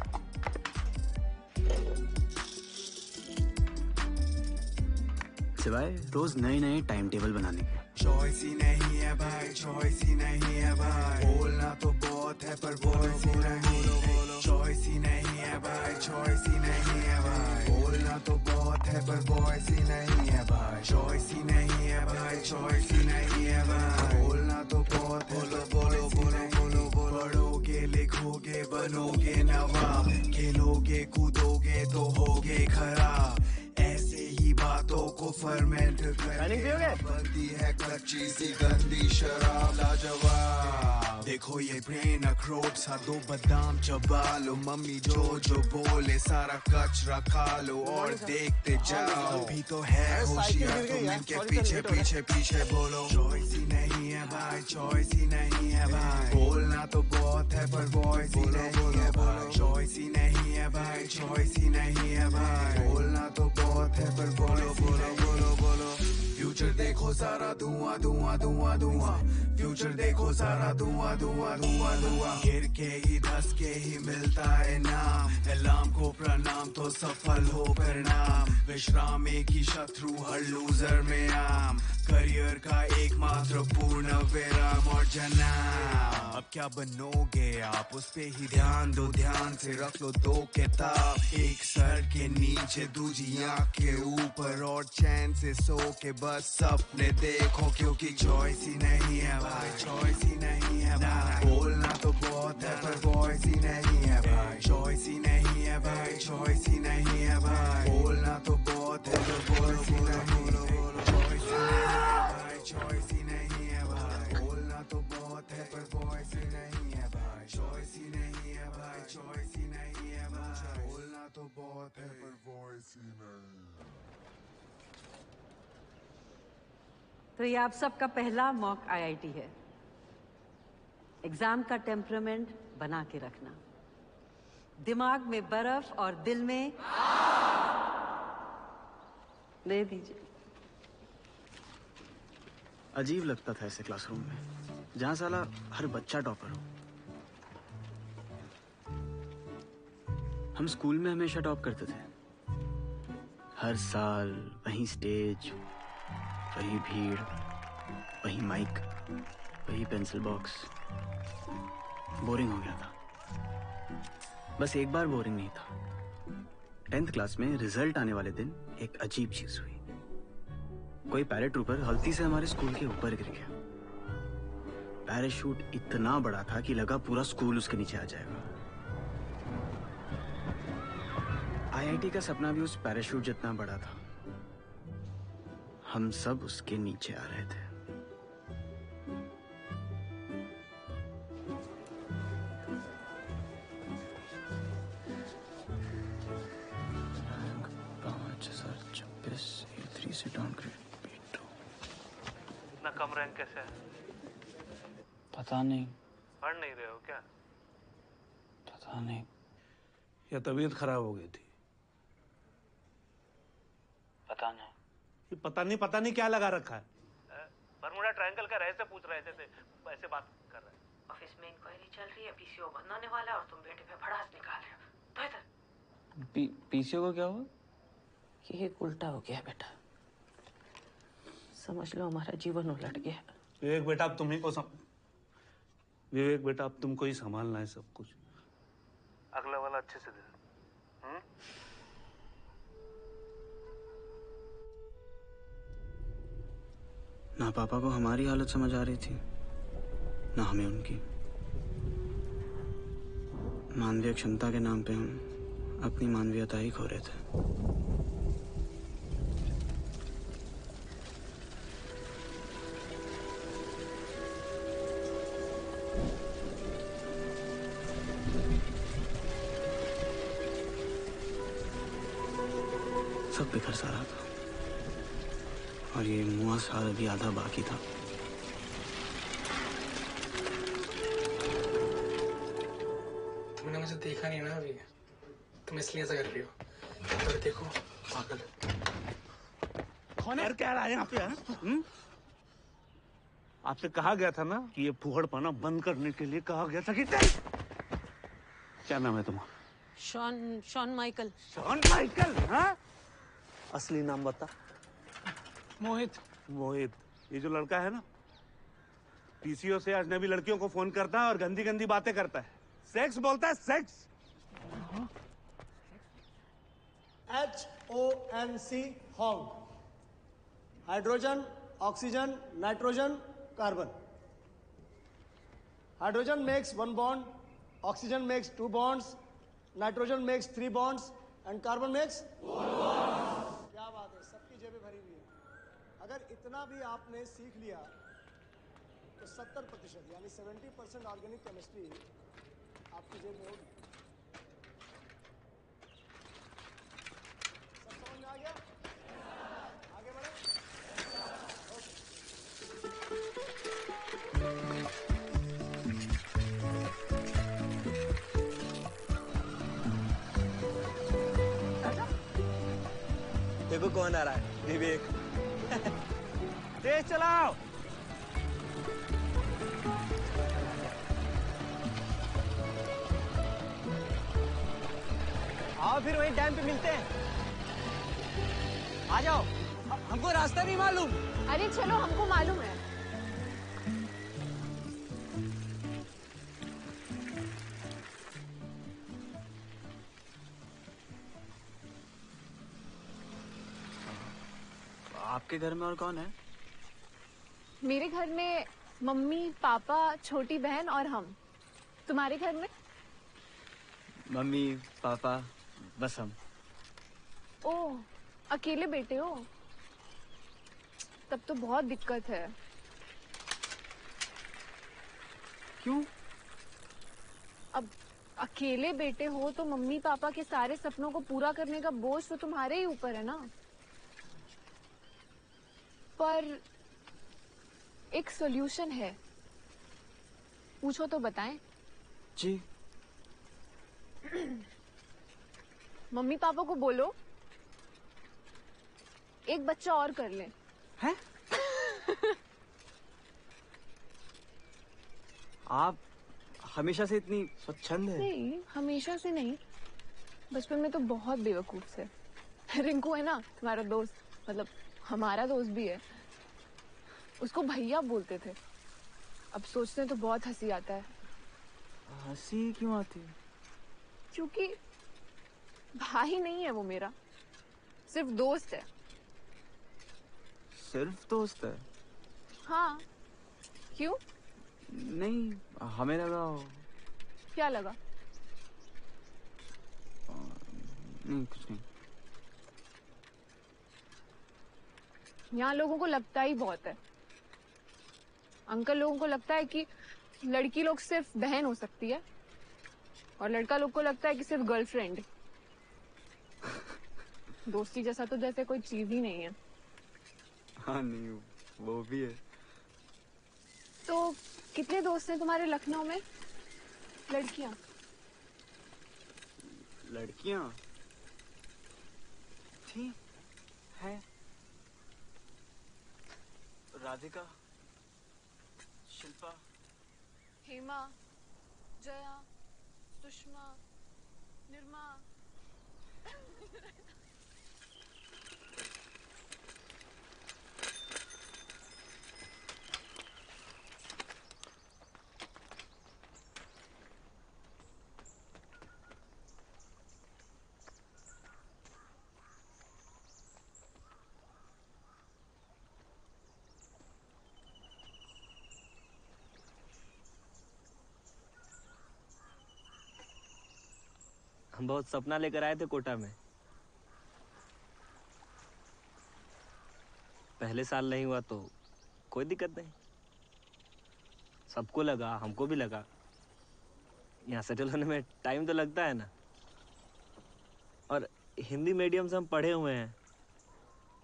सिवाय रोज नए नए टाइम टेबल बनाने के। चॉइस ही नहीं है भाई, चॉइस ही नहीं है भाई, बोलना तो बहुत है पर वॉइस ही नहीं है। चॉइस ही नहीं है भाई, चॉइस ही नहीं है भाई, बोलना तो बहुत है पर वॉइस ही नहीं है भाई। चॉइस ही नहीं है भाई, चॉइस ही नहीं है भाई, बोलना तो बहुत है पर वॉइस ही नहीं है। पढ़ोगे लिखोगे बनोगे नवाब, खेलोगे कूदोगे तो होगे खराब, ऐसे ही बातों को फर्मेंट करके बनती है कच्ची सी गंदी शराब लाजवाब। देखो ये ब्रेन अखरोट सा, दो बादाम चबा लो, मम्मी जो जो बोले सारा कचरा खा लो और देखते जाओ। भी तो है होशियार तुम इनके पीछे पीछे पीछे बोलो। चॉइस ही नहीं है भाई, चॉइस ही नहीं है भाई, बोलना तो बहुत है पर वॉइस ही नहीं है भाई। चॉइस ही नहीं है भाई, चॉइस ही नहीं है भाई, बोलना तो बहुत है पर बोलो बोलो बोलो बोलो। फ्यूचर देखो सारा धुआं धुआं धुआं धुआं, फ्यूचर देखो सारा धुआं धुआं धुआं धुआं। गिर के ही धस के ही मिलता है नाम, अलार्म को प्रणाम तो सफल हो परिणाम। विश्राम एक ही शत्रु हर लूजर में आम, करियर का एकमात्र पूर्ण विराम और जनाब। अब क्या बनोगे आप उस पे ही ध्यान दो, ध्यान से रख लो दो किताब, एक सर के नीचे दूसरी आंख के ऊपर, और चैन से सो के बस सपने देखो, क्योंकि चॉइस ही नहीं है भाई, चॉइस ही नहीं है भाई, बोलना तो बहुत है पर वॉइस ही नहीं है भाई। चॉइस ही नहीं है भाई, चॉइस ही नहीं है भाई, बोलना तो बहुत है पर वॉइस ही नहीं है भाई। चॉइस ही नहीं है भाई, चॉइस ही नहीं है भाई। तो ये आप सबका पहला मॉक आईआईटी है। एग्जाम का टेम्परामेंट बना के रखना, दिमाग में बर्फ और दिल में दे दीजिए। अजीब लगता था ऐसे क्लासरूम में जहां साला हर बच्चा टॉपर हो। हम स्कूल में हमेशा टॉप करते थे, हर साल वही स्टेज, वही भीड़, वही माइक, वही पेंसिल बॉक्स। बोरिंग हो गया था। बस एक बार बोरिंग नहीं था। 10th क्लास में रिजल्ट आने वाले दिन एक अजीब चीज हुई। कोई पैराट्रूपर गलती से हमारे स्कूल के ऊपर गिर गया। पैराशूट इतना बड़ा था कि लगा पूरा स्कूल उसके नीचे आ जाएगा। आईआईटी का सपना भी उस पैराशूट जितना बड़ा था। हम सब उसके नीचे आ रहे थे। रैंक 5026, A3 से डाउनग्रेड B2। इतना कम रैंक कैसे है? पता नहीं। पढ़ नहीं रहे हो क्या? पता नहीं। या तबीयत खराब हो गई थी? पता नहीं। पता नहीं क्या लगा रखा है? बरमुडा ट्रायंगल का रहस्य पूछ रहे थे, ऐसे बात कर रहे हैं। ऑफिस में इंक्वायरी चल रही है, पीसीओ बंद होने वाला है और तुम बेटे पे भड़ास निकाल रहे हो। तो इधर पीसीओ को क्या हुआ? ये उल्टा हो गया बेटा, समझ लो हमारा जीवन उलट गया। विवेक बेटा अब विवेक बेटा अब तुमको ही संभालना है सब कुछ। अगला वाला अच्छे से दे। ना पापा को हमारी हालत समझ आ रही थी, ना हमें उनकी। मानवीय क्षमता के नाम पे हम अपनी मानवीयता ही खो रहे थे। सब बिखर सा रहा था और ये मुआ साल अभी आधा बाकी था। तुमने मुझे देखा नहीं ना अभी, तुम इसलिए ऐसा कर रही हो। तो देखो पागल कौन है? क्या रहा है यहाँ पे? आपसे कहा गया था ना कि ये फुहड़पना बंद करने के लिए कहा गया था कि क्या नाम है तुम्हारा? Shawn Michael. Shawn Michael? हाँ? असली नाम बता। मोहित। मोहित, ये जो लड़का है ना, पीसीओ से अजनबी लड़कियों को फोन करता है और गंदी गंदी बातें करता है। सेक्स बोलता है, sex. HONC Hong. Hydrogen, oxygen, nitrogen, carbon. Hydrogen makes 1 bond, oxygen makes 2 bonds, nitrogen makes 3 bonds and carbon makes 4 bonds. क्या बात है, सबकी जेबें भरी हुई है। अगर इतना भी आपने सीख लिया तो 70% यानी 70% ऑर्गेनिक केमिस्ट्री आपकी जेब में होगी। सब समझ में आ गया? आगे बढ़े। देखो कौन आ रहा है, विवेक। तेज चलाओ। आओ फिर वहीं डैम पे मिलते हैं। आ जाओ, हमको रास्ता नहीं मालूम। अरे चलो, हमको मालूम है। आपके घर में और कौन है? मेरे घर में मम्मी, पापा, छोटी बहन और हम। तुम्हारे घर में? मम्मी, पापा, बस हम। ओह, अकेले बेटे हो? तब तो बहुत दिक्कत है। क्यों? अब अकेले बेटे हो तो मम्मी पापा के सारे सपनों को पूरा करने का बोझ तो तुम्हारे ही ऊपर है ना। पर एक सॉल्यूशन है, पूछो तो बताएं। जी। मम्मी पापा को बोलो एक बच्चा और कर ले। हैं? आप हमेशा से इतनी स्वच्छंद है। नहीं, हमेशा से नहीं, बचपन में तो बहुत बेवकूफ थे। रिंकू है ना तुम्हारा दोस्त, मतलब हमारा दोस्त भी है, उसको भैया बोलते थे। अब सोचते हैं तो बहुत हंसी आता है। हंसी क्यों आती है? क्योंकि भाई नहीं है वो मेरा, सिर्फ दोस्त है। सिर्फ दोस्त है? हाँ, क्यों? नहीं, हमें लगा। क्या लगा? नहीं, कुछ नहीं। यहाँ लोगों को लगता ही बहुत है। अंकल लोगों को लगता है कि लड़की लोग सिर्फ बहन हो सकती है, और लड़का लोग को लगता है कि सिर्फ गर्लफ्रेंड। दोस्ती जैसा तो जैसे कोई चीज ही नहीं है। हाँ नहीं, वो भी है। तो कितने दोस्त हैं तुम्हारे लखनऊ में? लड़कियां? लड़कियां थी, है। राधिका, शिल्पा, हेमा, जया, सुषमा, निर्मा। हम बहुत सपना लेकर आए थे कोटा में। पहले साल नहीं हुआ तो कोई दिक्कत नहीं। सबको लगा, हमको भी लगा, यहाँ सेटल होने में टाइम तो लगता है ना। और हिंदी मीडियम से हम पढ़े हुए हैं,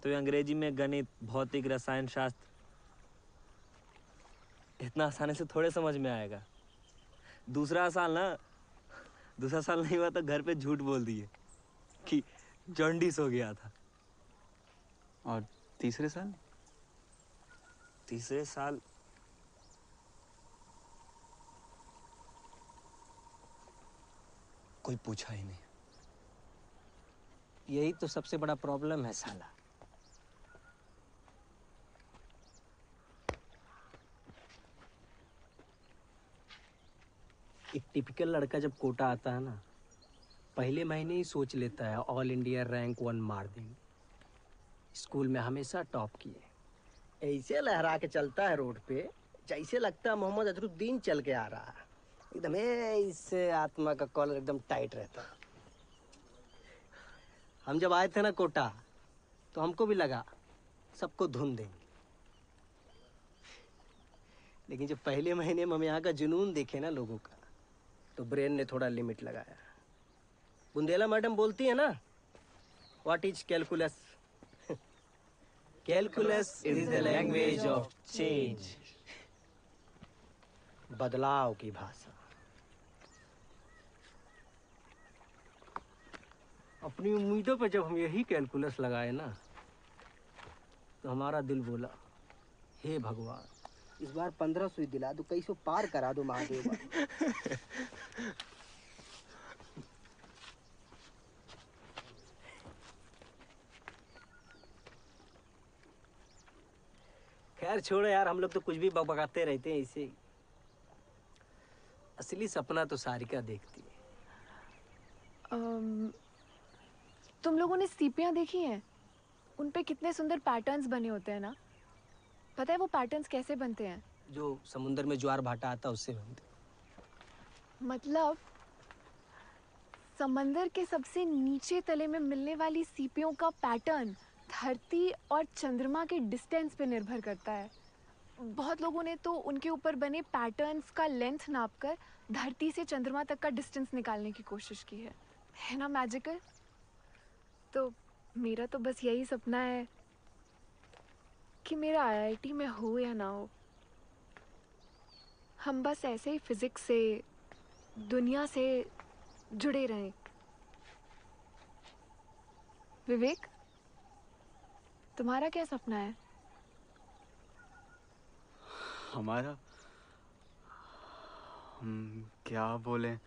तो ये अंग्रेजी में गणित, भौतिक, रसायन शास्त्र इतना आसानी से थोड़े समझ में आएगा। दूसरा साल नहीं हुआ तो घर पे झूठ बोल दिए कि जॉन्डिस हो गया था। और तीसरे साल? तीसरे साल कोई पूछा ही नहीं। यही तो सबसे बड़ा प्रॉब्लम है साला। एक टिपिकल लड़का जब कोटा आता है ना, पहले महीने ही सोच लेता है ऑल इंडिया रैंक 1 मार देंगे। स्कूल में हमेशा टॉप किए, ऐसे लहरा के चलता है रोड पे जैसे लगता है मोहम्मद अजरुद्दीन चल के आ रहा है। एकदम ऐसे आत्मा का कॉलर एकदम टाइट रहता है। हम जब आए थे ना कोटा, तो हमको भी लगा सबको धुन देंगे, लेकिन जब पहले महीने में हम यहाँ का जुनून देखे ना लोगों का, तो ब्रेन ने थोड़ा लिमिट लगाया। बुंदेला मैडम बोलती है ना, what is calculus? Calculus is the language of change. बदलाव की भाषा। अपनी उम्मीदों पे जब हम यही कैलकुलस लगाए ना, तो हमारा दिल बोला, हे भगवान, इस बार 15 सुई दिला दो, 2100 पार करा दो महादेव बाबा। खैर छोड़ो यार, हम लोग तो कुछ भी बकबकाते रहते हैं इसे। असली सपना तो सारिका देखती है। तुम लोगों ने सीपियां देखी हैं? उन पे कितने सुंदर पैटर्न्स बने होते हैं ना। पता है वो पैटर्न्स कैसे बनते हैं? जो समुंदर में ज्वार भाटा आता है उससे बनते। मतलब समंदर के सबसे नीचे तले में मिलने वाली सीपियों का पैटर्न धरती और चंद्रमा के डिस्टेंस पे निर्भर करता है। बहुत लोगों ने तो उनके ऊपर बने पैटर्न्स का लेंथ नापकर धरती से चंद्रमा तक का डिस्टेंस निकालने की कोशिश की है ना मैजिकल? तो मेरा तो बस यही सपना है कि मेरा आईआईटी में हो या ना हो, हम बस ऐसे ही फिजिक्स से, दुनिया से जुड़े रहें। विवेक, तुम्हारा क्या सपना है? हमारा, हम क्या बोले?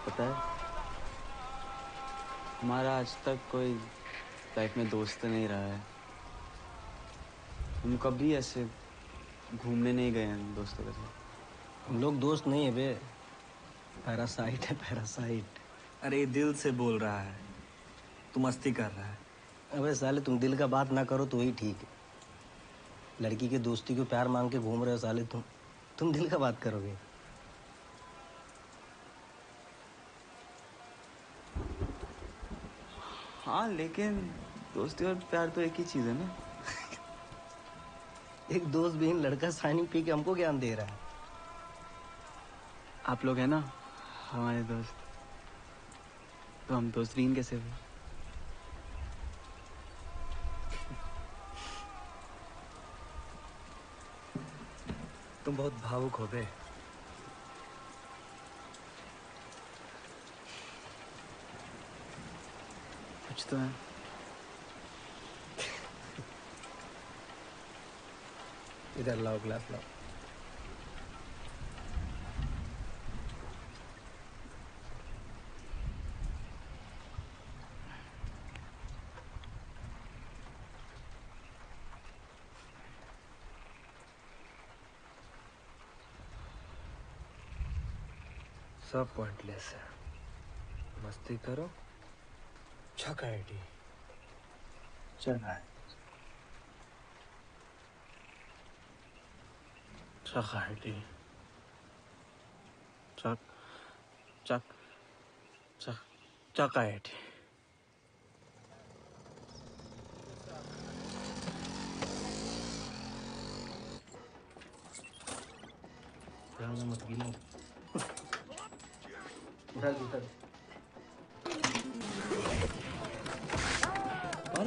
पता है, हमारा आज तक कोई लाइफ में दोस्त नहीं रहा है। हम कभी ऐसे घूमने नहीं गए हैं दोस्तों के साथ। हम लोग दोस्त नहीं है बे, पैरासाइट है, पैरासाइट। अरे दिल से बोल रहा है, तू मस्ती कर रहा है। अबे साले तुम दिल का बात ना करो तो ही ठीक है। लड़की के दोस्ती को प्यार मांग के घूम रहे हो साले तुम दिल का बात करोगे? हाँ, लेकिन दोस्ती और प्यार तो एक ही चीज है ना। एक दोस्त बिन लड़का साइनिंग पी के हमको ज्ञान दे रहा है। आप लोग हैं ना हमारे दोस्त, तो हम दोस्त बीन कैसे हुए? तुम बहुत भावुक हो बे। कुछ तो है। इधर लाओ, ग्लास लाओ। सब पॉइंटलेस है। मस्ती करो, छका आईडी चला है, चक आईडी, चक चक चक चक आईडी। ध्यान मत गिनो। उधर उधर। और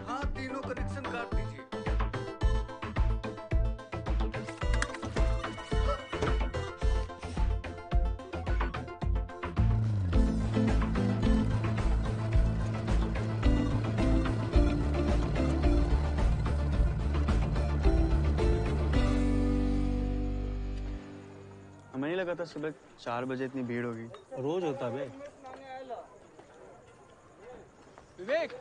हाँ, तीनों कनेक्शन काट दीजिए। हमें नहीं लगा था सुबह 4 बजे इतनी भीड़ होगी। रोज होता बे। विवेक,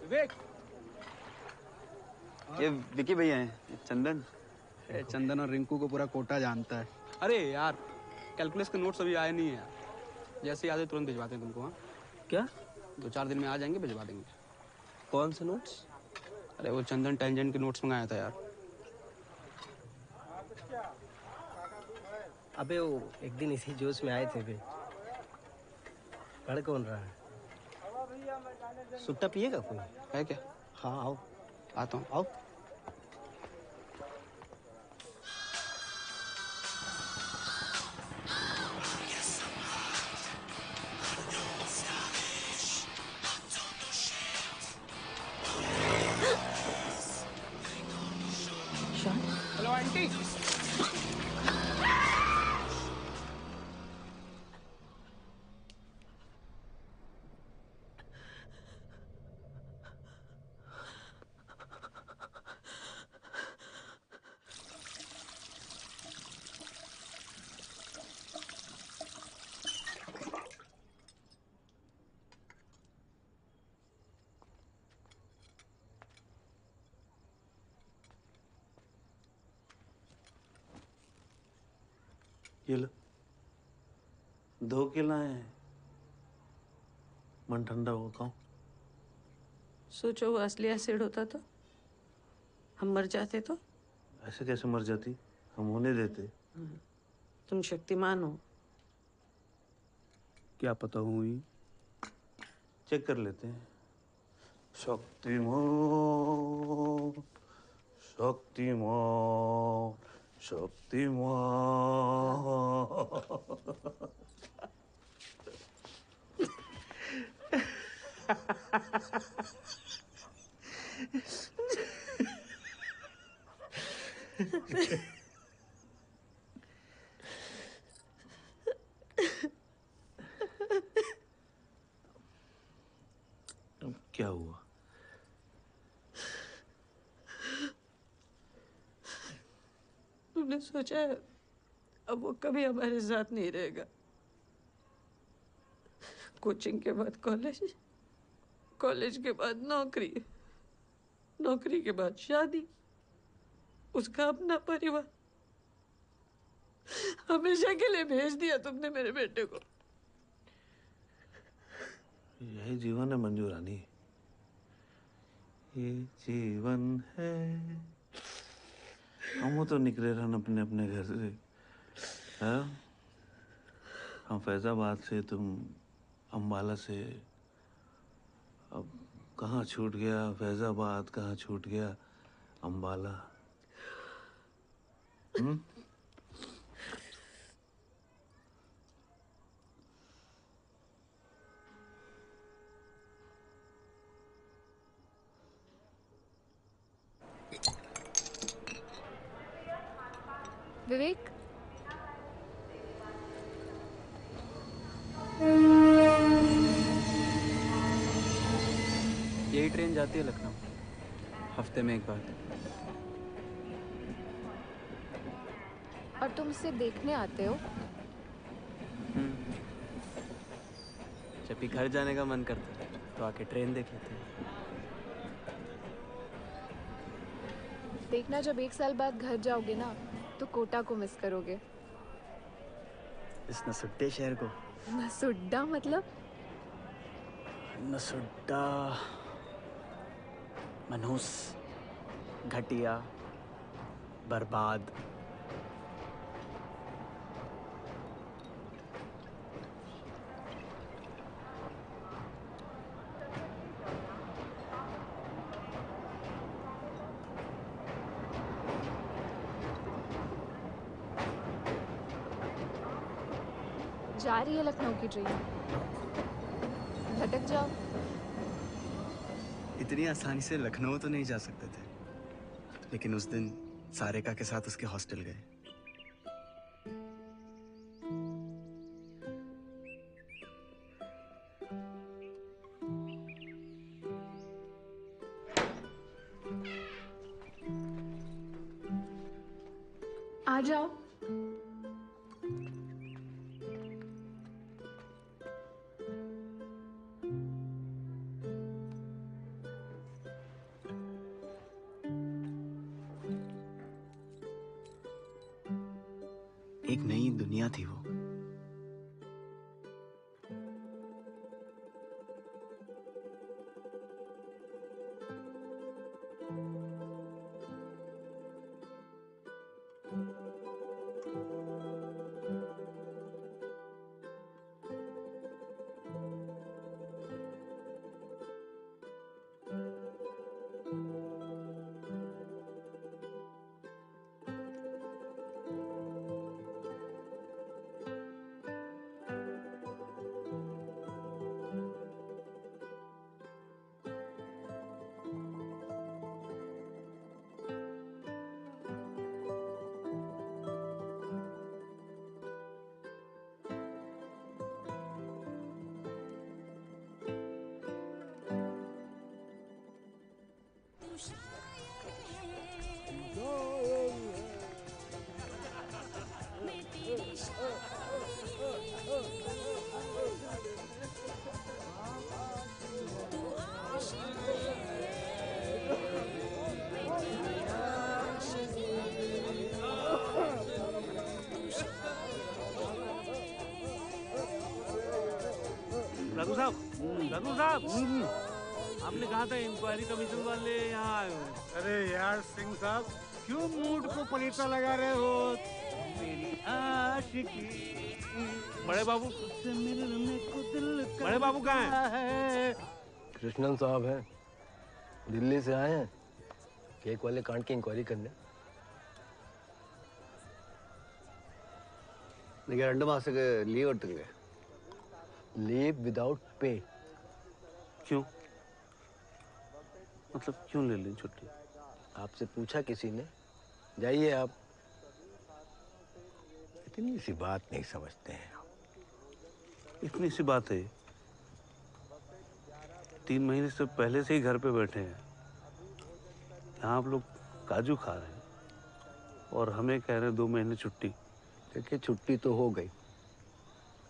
विवेक, ये विकी भैया हैं, ये चंदन। चंदन और रिंकू को पूरा कोटा जानता है। अरे यार, कैलकुलस के नोट्स अभी आए नहीं है यार। जैसे ही आ जाए तुरंत भिजवाते हैं तुमको। हाँ, क्या? 2-4 दिन में आ जाएंगे, भिजवा देंगे। कौन से नोट्स? अरे वो चंदन टेंजेंट के नोट्स मंगाया था यार। अबे वो एक दिन इसी जोश में आए थे बे। पढ़ कौन रहा है? सुट्टा पिएगा कोई? है क्या? हाँ आओ। आता हूँ। आओ। Hello aunty. ये लो, 2 के लाए हैं। मन ठंडा हो खाओ। सोचो वो असली एसिड होता तो हम मर जाते तो। ऐसे कैसे मर जाती, हम होने देते। तुम शक्तिमान हो। क्या पता हुई, चेक कर लेते हैं। शक्तिमान शक्तिमान शक्तिमान। अब क्या हुआ? तुमने सोचा है अब वो कभी हमारे साथ नहीं रहेगा। कोचिंग के बाद कॉलेज, कॉलेज के बाद नौकरी, नौकरी के बाद शादी, उसका अपना परिवार। हमेशा के लिए भेज दिया तुमने मेरे बेटे को। यही जीवन है मंजू रानी, ये जीवन है। हम तो निकले रहन अपने अपने घर से। हाँ? हम फैजाबाद से, तुम अम्बाला से। अब कहाँ छूट गया फैजाबाद, कहाँ छूट गया अम्बाला। विवेक, यही ट्रेन जाती है लखनऊ, हफ्ते में एक बार। और तुम इसे देखने आते हो? जब भी घर जाने का मन करता है तो आके ट्रेन देख लेते हैं। देखना, जब 1 साल बाद घर जाओगे ना तो कोटा को मिस करोगे। इस नसुड्डे शहर को। नसुड्डा मतलब? नसुड्डा, मनहूस, घटिया, बर्बाद। जा रही है लखनऊ की ट्रेन, भटक जाओ। इतनी आसानी से लखनऊ तो नहीं जा सकते थे, लेकिन उस दिन सारिका के साथ उसके हॉस्टल गए। आ जाओ। एक नई दुनिया थी वो। दादू साहब, आपने कहा था इंक्वायरी कमीशन वाले यहाँ आए हो। अरे यार सिंह साहब, क्यों मूड को पलीता लगा रहे हो? मेरी आशिकी। बड़े बाबू, बड़े बाबू कहाँ हैं? कृष्णन साहब हैं, दिल्ली से आए हैं केक वाले कांड की इंक्वायरी करने। എനിക്ക് 2 മാസത്തേക്ക് ലീവ് എടുത്തില്ലേ? Leave without pay. क्यों? मतलब क्यों ले ली छुट्टी? आपसे पूछा किसी ने? जाइए आप। इतनी सी बात नहीं समझते हैं। इतनी सी बात है, 3 महीने से पहले से ही घर पे बैठे हैं। यहाँ आप लोग काजू खा रहे हैं और हमें कह रहे हैं 2 महीने छुट्टी। देखिए छुट्टी तो हो गई,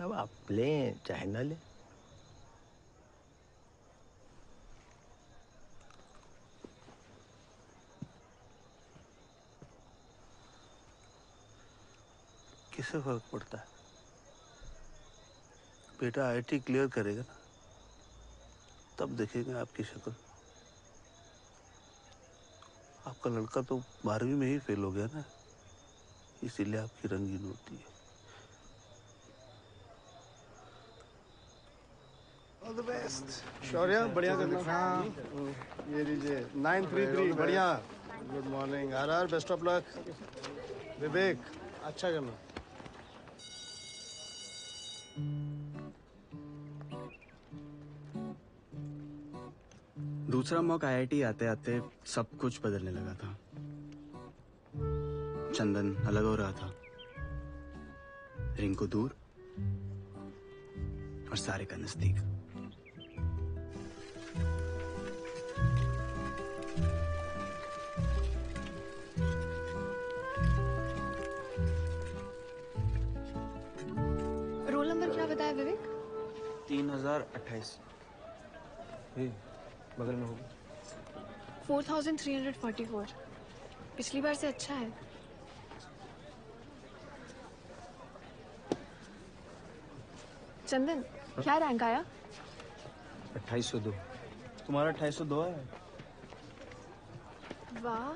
अब आप लें चाहे न लें। किससे फर्क पड़ता है? बेटा आईआईटी क्लियर करेगा ना, तब देखेंगे आपकी शक्ल। आपका लड़का तो 12वीं में ही फेल हो गया ना, इसीलिए आपकी रंगीन होती है। All the best. शौर्य बढ़िया करना। ये लीजिए 933 बढ़िया। Good morning RR, best of luck. Vivek अच्छा करना। दूसरा मॉक आईआईटी आते आते सब कुछ बदलने लगा था। चंदन अलग हो रहा था, रिंकू दूर और सारे का नजदीक। रोल नंबर क्या बताया विवेक? 3028। बगल में होगी। 4344। पिछली बार से अच्छा है। चंदन क्या रैंक आया? 2802। तुम्हारा 2802 है। वाह,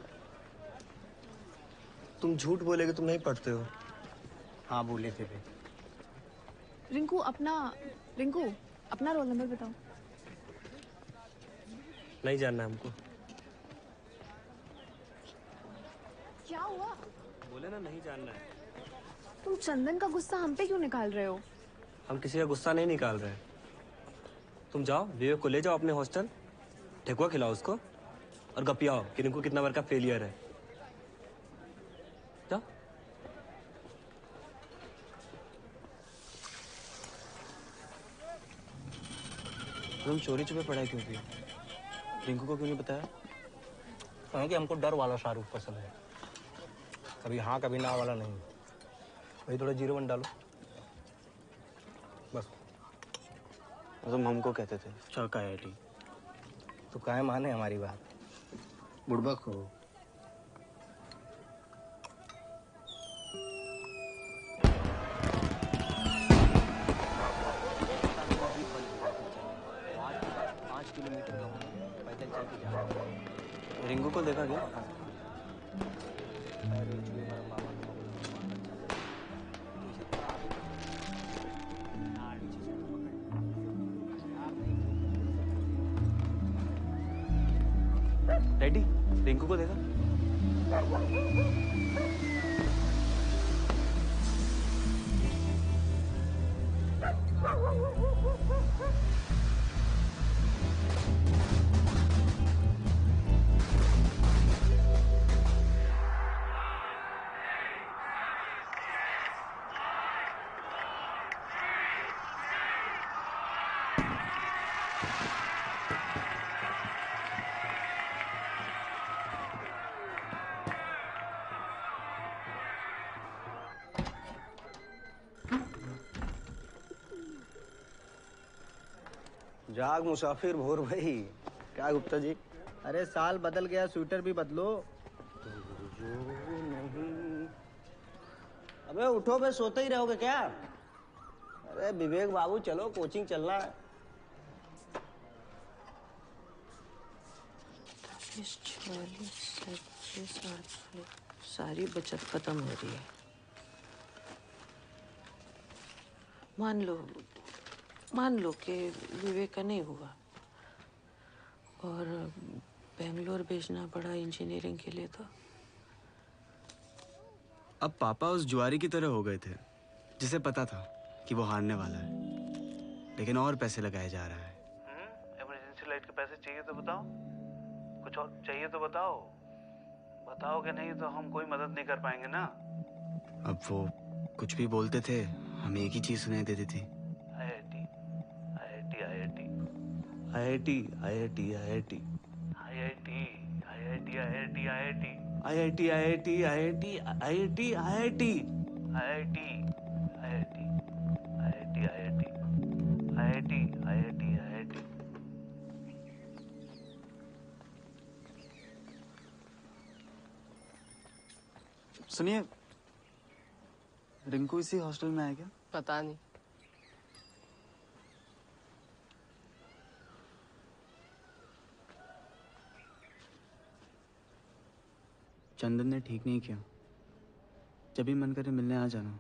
तुम झूठ बोलेगे, तुम नहीं पढ़ते हो। हाँ बोले थे वे। रिंकू अपना रोल नंबर बताओ। नहीं जानना हमको। क्या हुआ? बोले ना नहीं जानना है। तुम चंदन का गुस्सा हम पे क्यों निकाल रहे हो? हम किसी का गुस्सा नहीं निकाल रहे। तुम जाओ विवेक को ले जाओ अपने हॉस्टल, ठेकुआ खिलाओ उसको और गपियाओ कि रिंकू कितना बार का फेलियर है। जाओ। तुम चोरी छुपे पढ़ाई क्यों की? रिंकू को क्यों नहीं बताया? कि हमको डर वाला शाहरुख पसंद है, कभी हाँ कभी ना वाला नहीं। वही थोड़ा 01 डालो बस। तुम हमको कहते थे चौका आईआईटी तो काहे माने हमारी बात। बुड़बक हो। रिंकू को देखा क्या? डैडी रिंकू को देखा? जाग मुसाफिर भोर भाई। क्या गुप्ता जी? अरे साल बदल गया, स्वेटर भी बदलो। अबे उठो बे, सोते ही रहोगे क्या? अरे विवेक बाबू चलो, कोचिंग चलना है। 40, 37, 38, सारी बचत खत्म हो रही है। मान लो कि विवेक का नहीं हुआ और बेंगलोर भेजना पड़ा इंजीनियरिंग के लिए, तो अब पापा उस जुआरी की तरह हो गए थे जिसे पता था कि वो हारने वाला है, लेकिन और पैसे लगाए जा रहा है। इमरजेंसी लाइट के पैसे चाहिए तो बताओ, कुछ और चाहिए तो बताओ, बताओगे नहीं तो हम कोई मदद नहीं कर पाएंगे ना। अब वो कुछ भी बोलते थे, हमें एक ही चीज सुनाई देती थी। IIT IIT IIT IIT IIT IIT IIT IIT IIT IIT IIT IIT IIT IIT IIT IIT IIT IIT IIT. सुनिए, रिंकू इसी हॉस्टल में है क्या? पता नहीं। चंदन ने ठीक नहीं किया। जब भी मन करे मिलने आ जाना।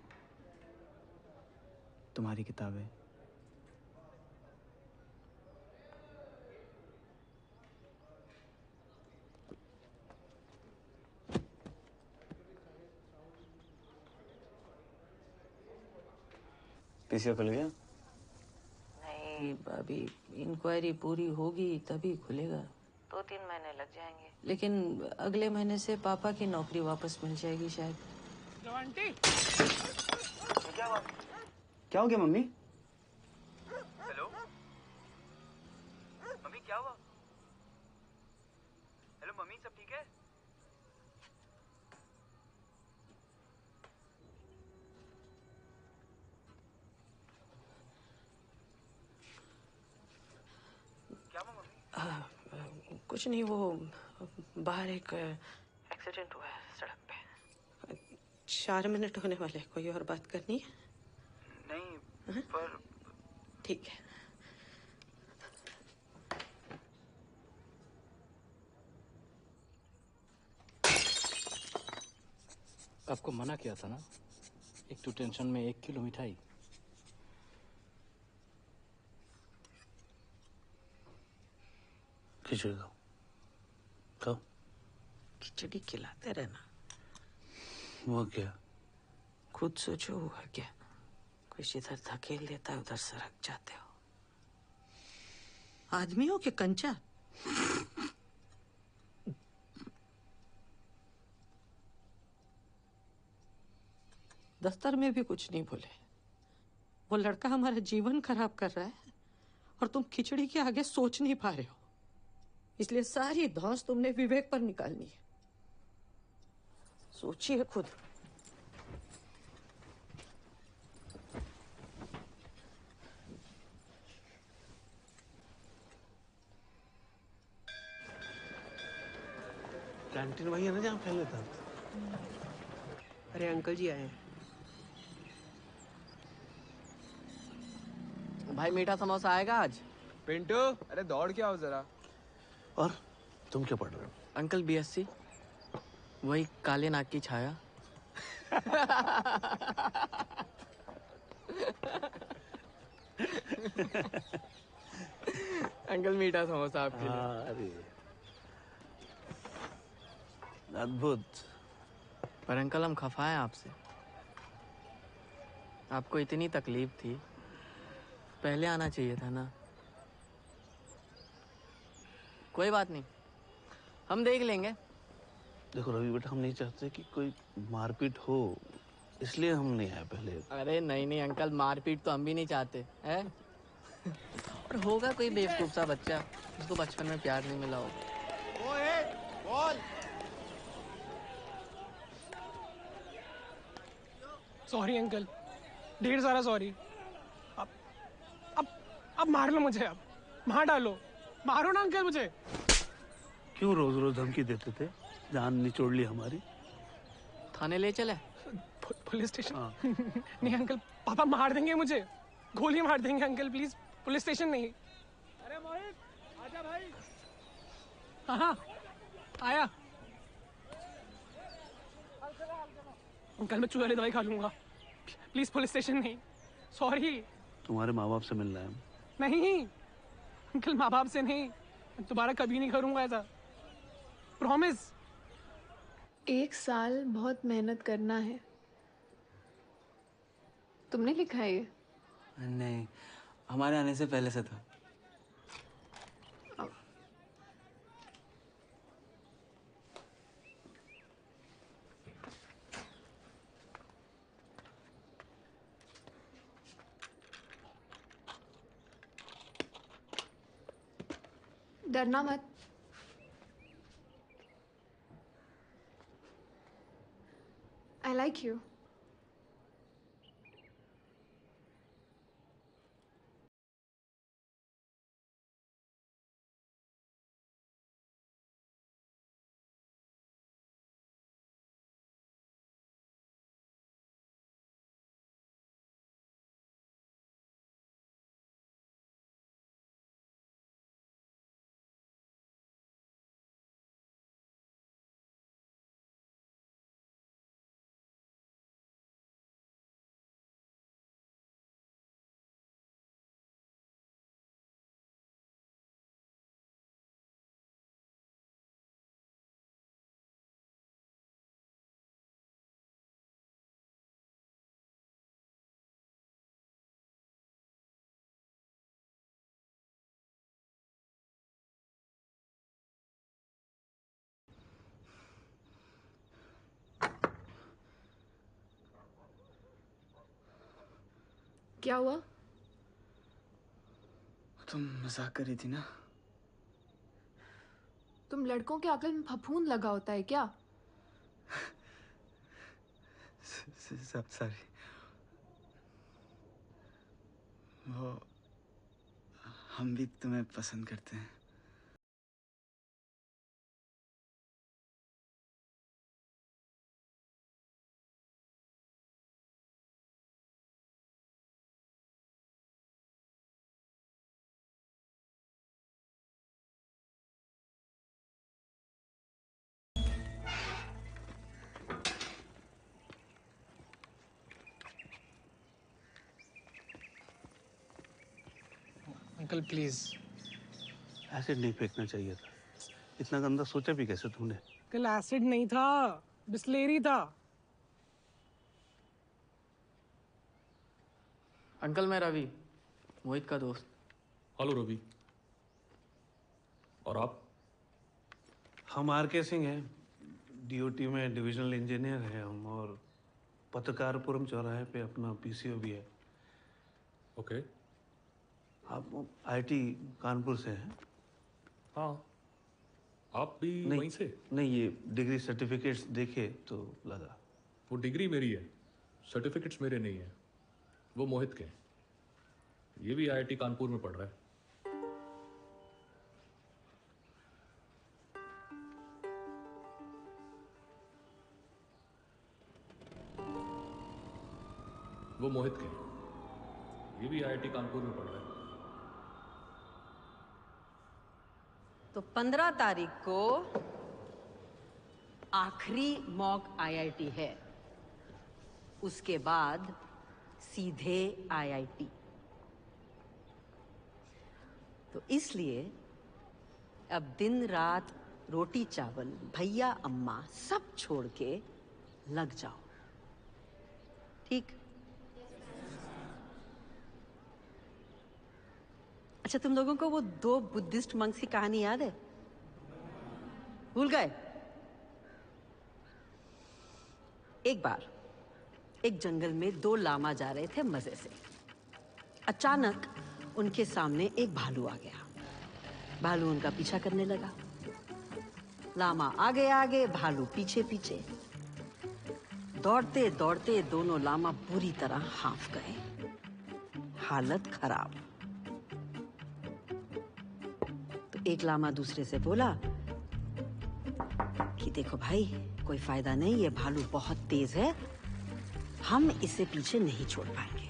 तुम्हारी किताबें। पीसीओ खुल गया? नहीं, अभी इंक्वायरी पूरी होगी तभी खुलेगा। 2-3 महीने लग जाएंगे, लेकिन अगले महीने से पापा की नौकरी वापस मिल जाएगी शायद। आंटी, क्या हो गया मम्मी? हेलो मम्मी, क्या हुआ? हेलो मम्मी, सब ठीक है? क्या हुआ मम्मी? कुछ नहीं, वो बाहर एक एक्सीडेंट हुआ है सड़क पे। 4 मिनट होने वाले, कोई और बात करनी है? नहीं, पर ठीक है। आपको मना किया था ना, एक तो टेंशन में 1 किलो मिठाई। खिचड़ी खाओ। खिचड़ी खिलाते रहना। वो क्या? खुद सोचो हुआ क्या? कुछ इधर धकेल देता है, उधर सरक जाते हो। आदमी हो कि कंचा? दफ्तर में भी कुछ नहीं बोले। वो लड़का हमारा जीवन खराब कर रहा है और तुम खिचड़ी के आगे सोच नहीं पा रहे हो, इसलिए सारी धौंस तुमने विवेक पर निकालनी है। सोचिए खुद। कैंटीन वही है ना जहाँ पहले था? अरे अंकल जी आए हैं। भाई मीठा समोसा आएगा आज? पिंटू, अरे दौड़ के आओ जरा। और तुम क्या पढ़ रहे हो? अंकल बीएससी, वही काले नाग की छाया। अंकल मीठा समोसा आपके लिए। अरे अद्भुत। पर अंकल हम खफा हैं आपसे। आपको इतनी तकलीफ थी, पहले आना चाहिए था ना। कोई बात नहीं, हम देख लेंगे। देखो रवि बेटा, हम नहीं चाहते कि कोई मारपीट हो, इसलिए हम नहीं आए पहले। अरे नहीं अंकल, मारपीट तो हम भी नहीं चाहते हैं। और होगा कोई बेवकूफ सा बच्चा जिसको बचपन में प्यार नहीं मिला होगा। सॉरी अंकल, ढेर सारा सॉरी। अब मार लो मुझे, अब मार डालो, मारो ना अंकल मुझे। क्यों रोज रोज धमकी देते थे? जान निचोड़ ली हमारी। थाने ले चले? Police station? नहीं अंकल, पापा मार देंगे मुझे, गोली मार देंगे अंकल, प्लीज पुलिस स्टेशन नहीं। अरे मोहित, आजा भाई। हाँ आया। अंकल मैं चूहे वाली दवाई खा लूंगा, प्लीज पुलिस स्टेशन नहीं, सॉरी। तुम्हारे माँ बाप से मिलना है। नहीं अंकल, माँ बाप से नहीं, दोबारा कभी नहीं करूंगा ऐसा, प्रॉमिस। 1 साल बहुत मेहनत करना है। तुमने लिखा है ये? नहीं, हमारे आने से पहले से था। डरना मत। I like you. क्या हुआ? तुम मजाक कर रही थी ना? तुम लड़कों के अकल में फफूंद लगा होता है क्या? सॉरी। वो हम भी तुम्हें पसंद करते हैं। Uncle please. एसिड नहीं फेंकना चाहिए था, इतना गंदा सोचा भी कैसे तूने? कल एसिड नहीं था, बिस्लेरी था। अंकल मैं रवि, मोहित का दोस्त। हेलो रवि। और आप? हम आर.के. सिंह हैं, डीओटी में डिविजनल इंजीनियर हैं हम, और पत्रकारपुरम चौराहे पे अपना पीसीओ भी है। ओके। आप आईटी कानपुर से हैं? हाँ। आप भी वहीं से? नहीं, ये डिग्री सर्टिफिकेट्स देखे तो लगा। वो डिग्री मेरी है, सर्टिफिकेट्स मेरे नहीं है, वो मोहित के हैं। ये भी आईआईटी कानपुर में पढ़ रहा है। वो मोहित के हैं, ये भी आईआईटी कानपुर में पढ़ रहा है। तो 15 तारीख को आखिरी मॉक आईआईटी है, उसके बाद सीधे आईआईटी। तो इसलिए अब दिन रात रोटी चावल, भैया अम्मा सब छोड़ के लग जाओ, ठीक? अच्छा, तुम लोगों को वो 2 बुद्धिस्ट मंक्स की कहानी याद है? भूल गए? एक बार एक जंगल में 2 लामा जा रहे थे मजे से। अचानक उनके सामने एक भालू आ गया। भालू उनका पीछा करने लगा। लामा आगे आगे, भालू पीछे पीछे। दौड़ते दौड़ते दोनों लामा बुरी तरह हांफ गए, हालत खराब। तो एक लामा दूसरे से बोला कि देखो भाई, कोई फायदा नहीं, ये भालू बहुत तेज है, हम इसे पीछे नहीं छोड़ पाएंगे।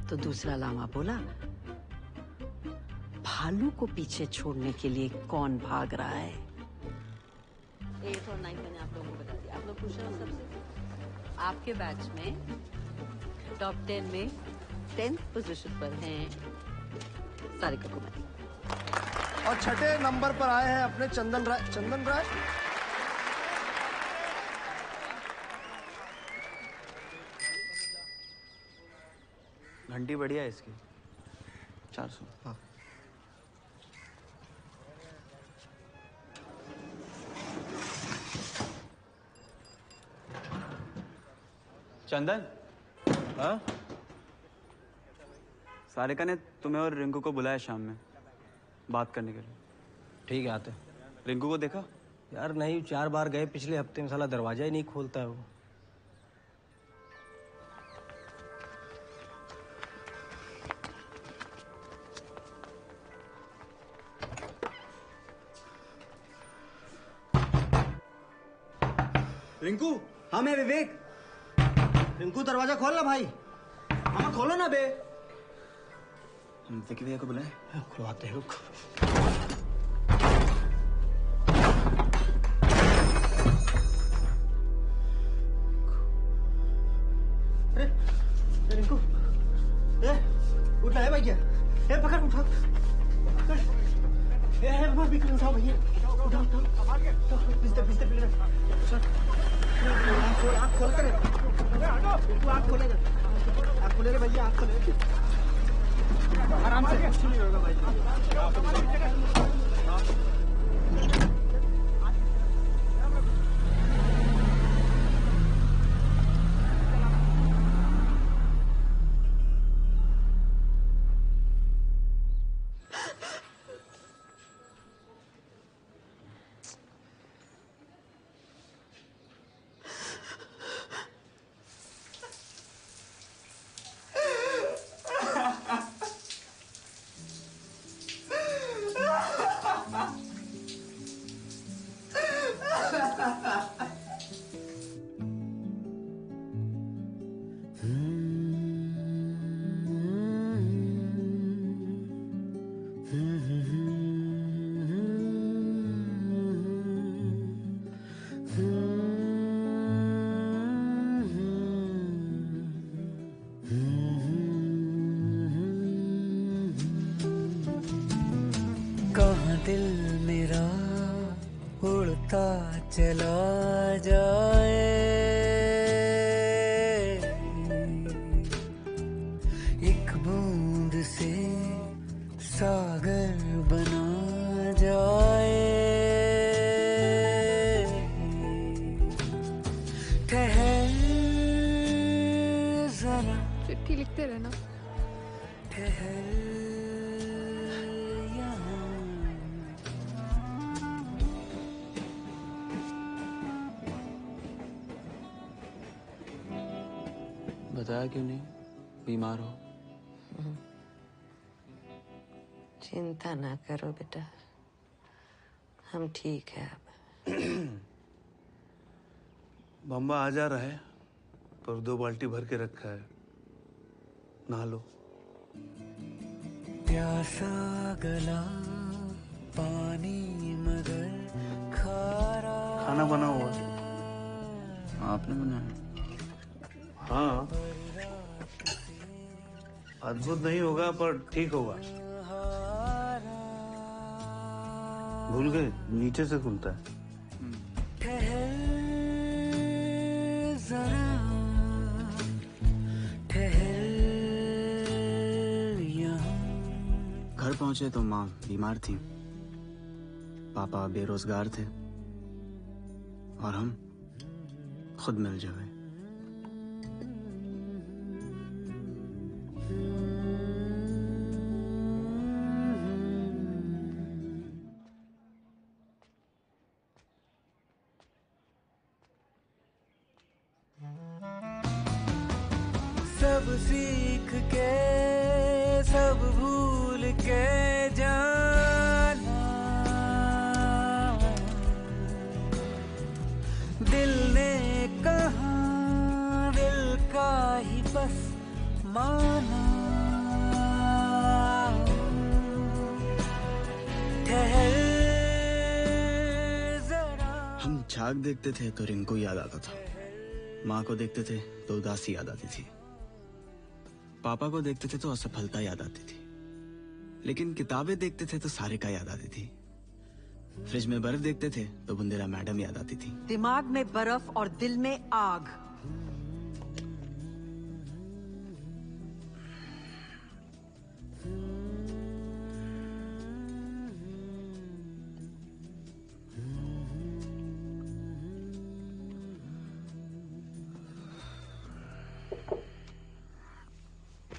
तो दूसरा लामा बोला, भालू को पीछे छोड़ने के लिए कौन भाग रहा है? 8 और 9 मैंने आप लोगों को बता दिया। आप लोग पूछ रहे हो सबसे, आपके बैच में टॉप 10 में 10th पोजीशन पर हैं सारिका कुमारी। और छठे नंबर पर आए हैं अपने चंदन राय। घंटी बढ़िया है इसकी, 400। हाँ। चंदन, हाँ? सारिका ने तुम्हें और रिंकू को बुलाया शाम में बात करने के लिए। ठीक है, आते। रिंकू को देखा? यार नहीं, 4 बार गए पिछले हफ्ते में, साला दरवाजा ही नहीं खोलता है वो। रिंकू, हाँ मैं विवेक। रिंकू दरवाजा खोल ना भाई। हाँ खोलो ना बे। हम विकी भैया को बुलाए? खुलवाते हैं, रुक। अरे रिंकू, उठना है भैया। पकड़, उठा। बिक्री उठाओ भैया, उठाओ। पिस्ते पकड़ो। आँख खोल कर। आँख खोलेगा भैया, आँख खोलेगा। आराम से, कुछ नहीं होगा भाई। दिल मेरा उड़ता चला जाए, एक बूंद से सागर बना जाए। ठहर जरा, चिट्ठी लिखते रहना। ठहर बताया क्यों नहीं? बीमार हो? चिंता ना करो बेटा, हम ठीक है अब। बम्बा आ जा रहा है, पर 2 बाल्टी भर के रखा है, नहा लो। प्यासा गला पानी मगर खारा। खाना बना हुआ है। आपने बनाया? हाँ, अद्भुत नहीं होगा पर ठीक होगा। भूल गए, नीचे से खुलता है। ठहर जरा, ठहर यहाँ। घर पहुंचे तो माँ बीमार थी, पापा बेरोजगार थे और हम खुद मिल जाए। सब सीख के सब भूल के जाना, दिल ने कहा झाग देखते थे तो रिंकू याद आता था, माँ को देखते थे तो उदासी याद आती थी, पापा को देखते थे तो असफलता याद आती थी, लेकिन किताबें देखते थे तो सारिका याद आती थी, फ्रिज में बर्फ देखते थे तो बुंदेला मैडम याद आती थी। दिमाग में बर्फ और दिल में आग।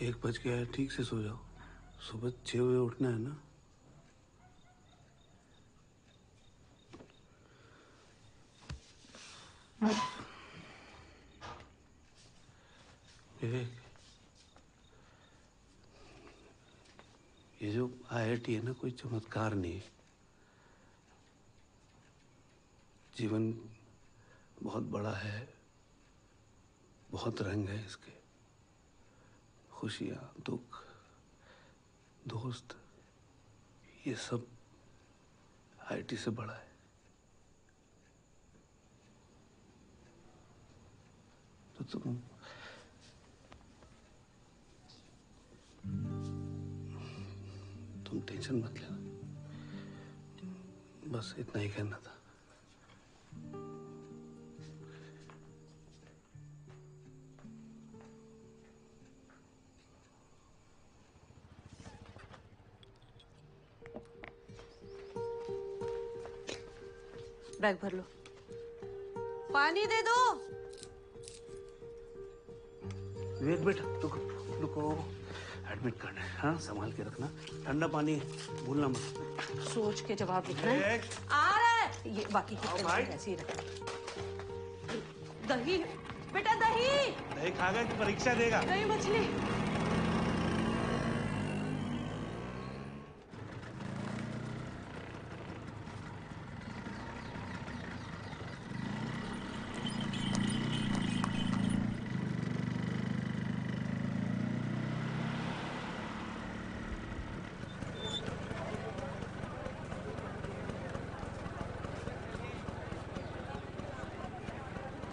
एक बज गया है, ठीक से सो जाओ, सुबह 6 बजे उठना है ना। ये जो IIT है ना, कोई चमत्कार नहीं है। जीवन बहुत बड़ा है, बहुत रंग है इसके, खुशियाँ, दुख, दोस्त, ये सब IIT से बड़ा है। तो तुम टेंशन मत लेना, बस इतना ही कहना था। बैग भर लो, पानी दे दो। विवेक बेटा रुको रुको, एडमिट करना है, हाँ संभाल के रखना, ठंडा पानी भूलना मत। सोच के जवाब लिखना है। आ रहा है ये, बाकी की ऐसे ही रखना। दही बेटा, दही दही खाएगा कि परीक्षा देगा? दही मछली।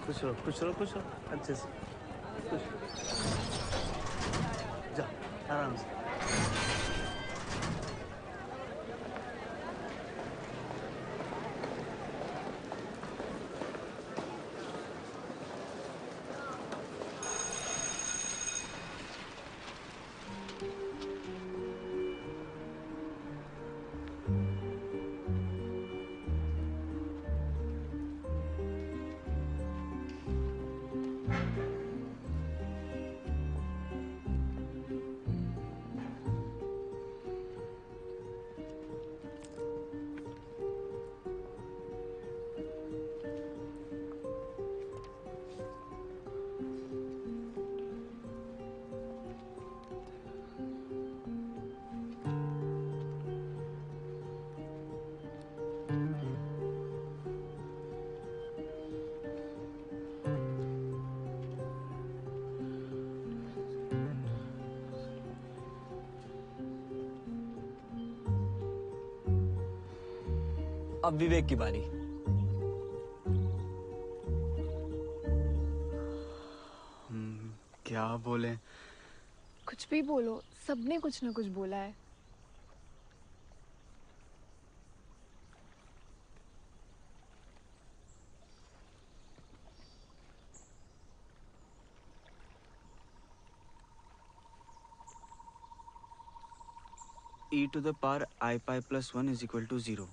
खुश रहो खुश रहो खुश रहो, अच्छे से खुश। जा आराम से। अब विवेक की बारी। क्या बोले? कुछ भी बोलो, सबने कुछ ना कुछ बोला है। e to the power I pi plus 1 is equal to 0।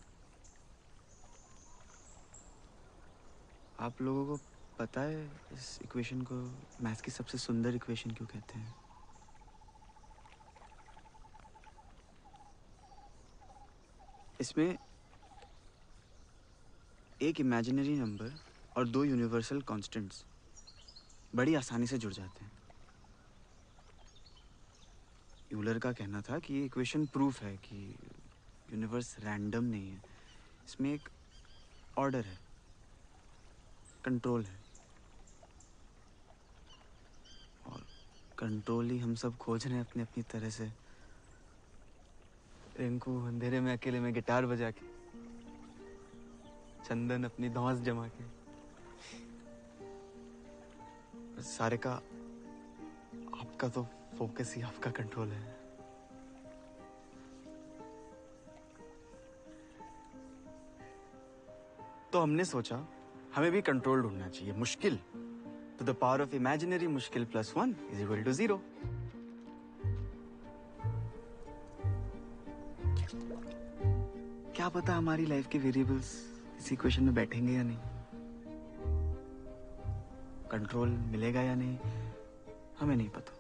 आप लोगों को पता है इस इक्वेशन को मैथ्स की सबसे सुंदर इक्वेशन क्यों कहते हैं? इसमें एक इमेजिनरी नंबर और दो यूनिवर्सल कांस्टेंट्स बड़ी आसानी से जुड़ जाते हैं। यूलर का कहना था कि ये इक्वेशन प्रूफ है कि यूनिवर्स रैंडम नहीं है, इसमें एक ऑर्डर है, कंट्रोल है, और कंट्रोल ही हम सब खोज रहे हैं अपनी अपनी तरह से। रिंकू अंधेरे में अकेले में गिटार बजा के, चंदन अपनी धौंस जमा के। सारे का आपका तो फोकस ही आपका कंट्रोल है। तो हमने सोचा हमें भी कंट्रोल ढूंढना चाहिए। मुश्किल तो द पावर ऑफ इमेजिनरी मुश्किल +1 = 0। क्या पता हमारी लाइफ के वेरिएबल्स इस इक्वेशन में बैठेंगे या नहीं, कंट्रोल मिलेगा या नहीं, हमें नहीं पता।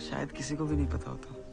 शायद किसी को भी नहीं पता होता।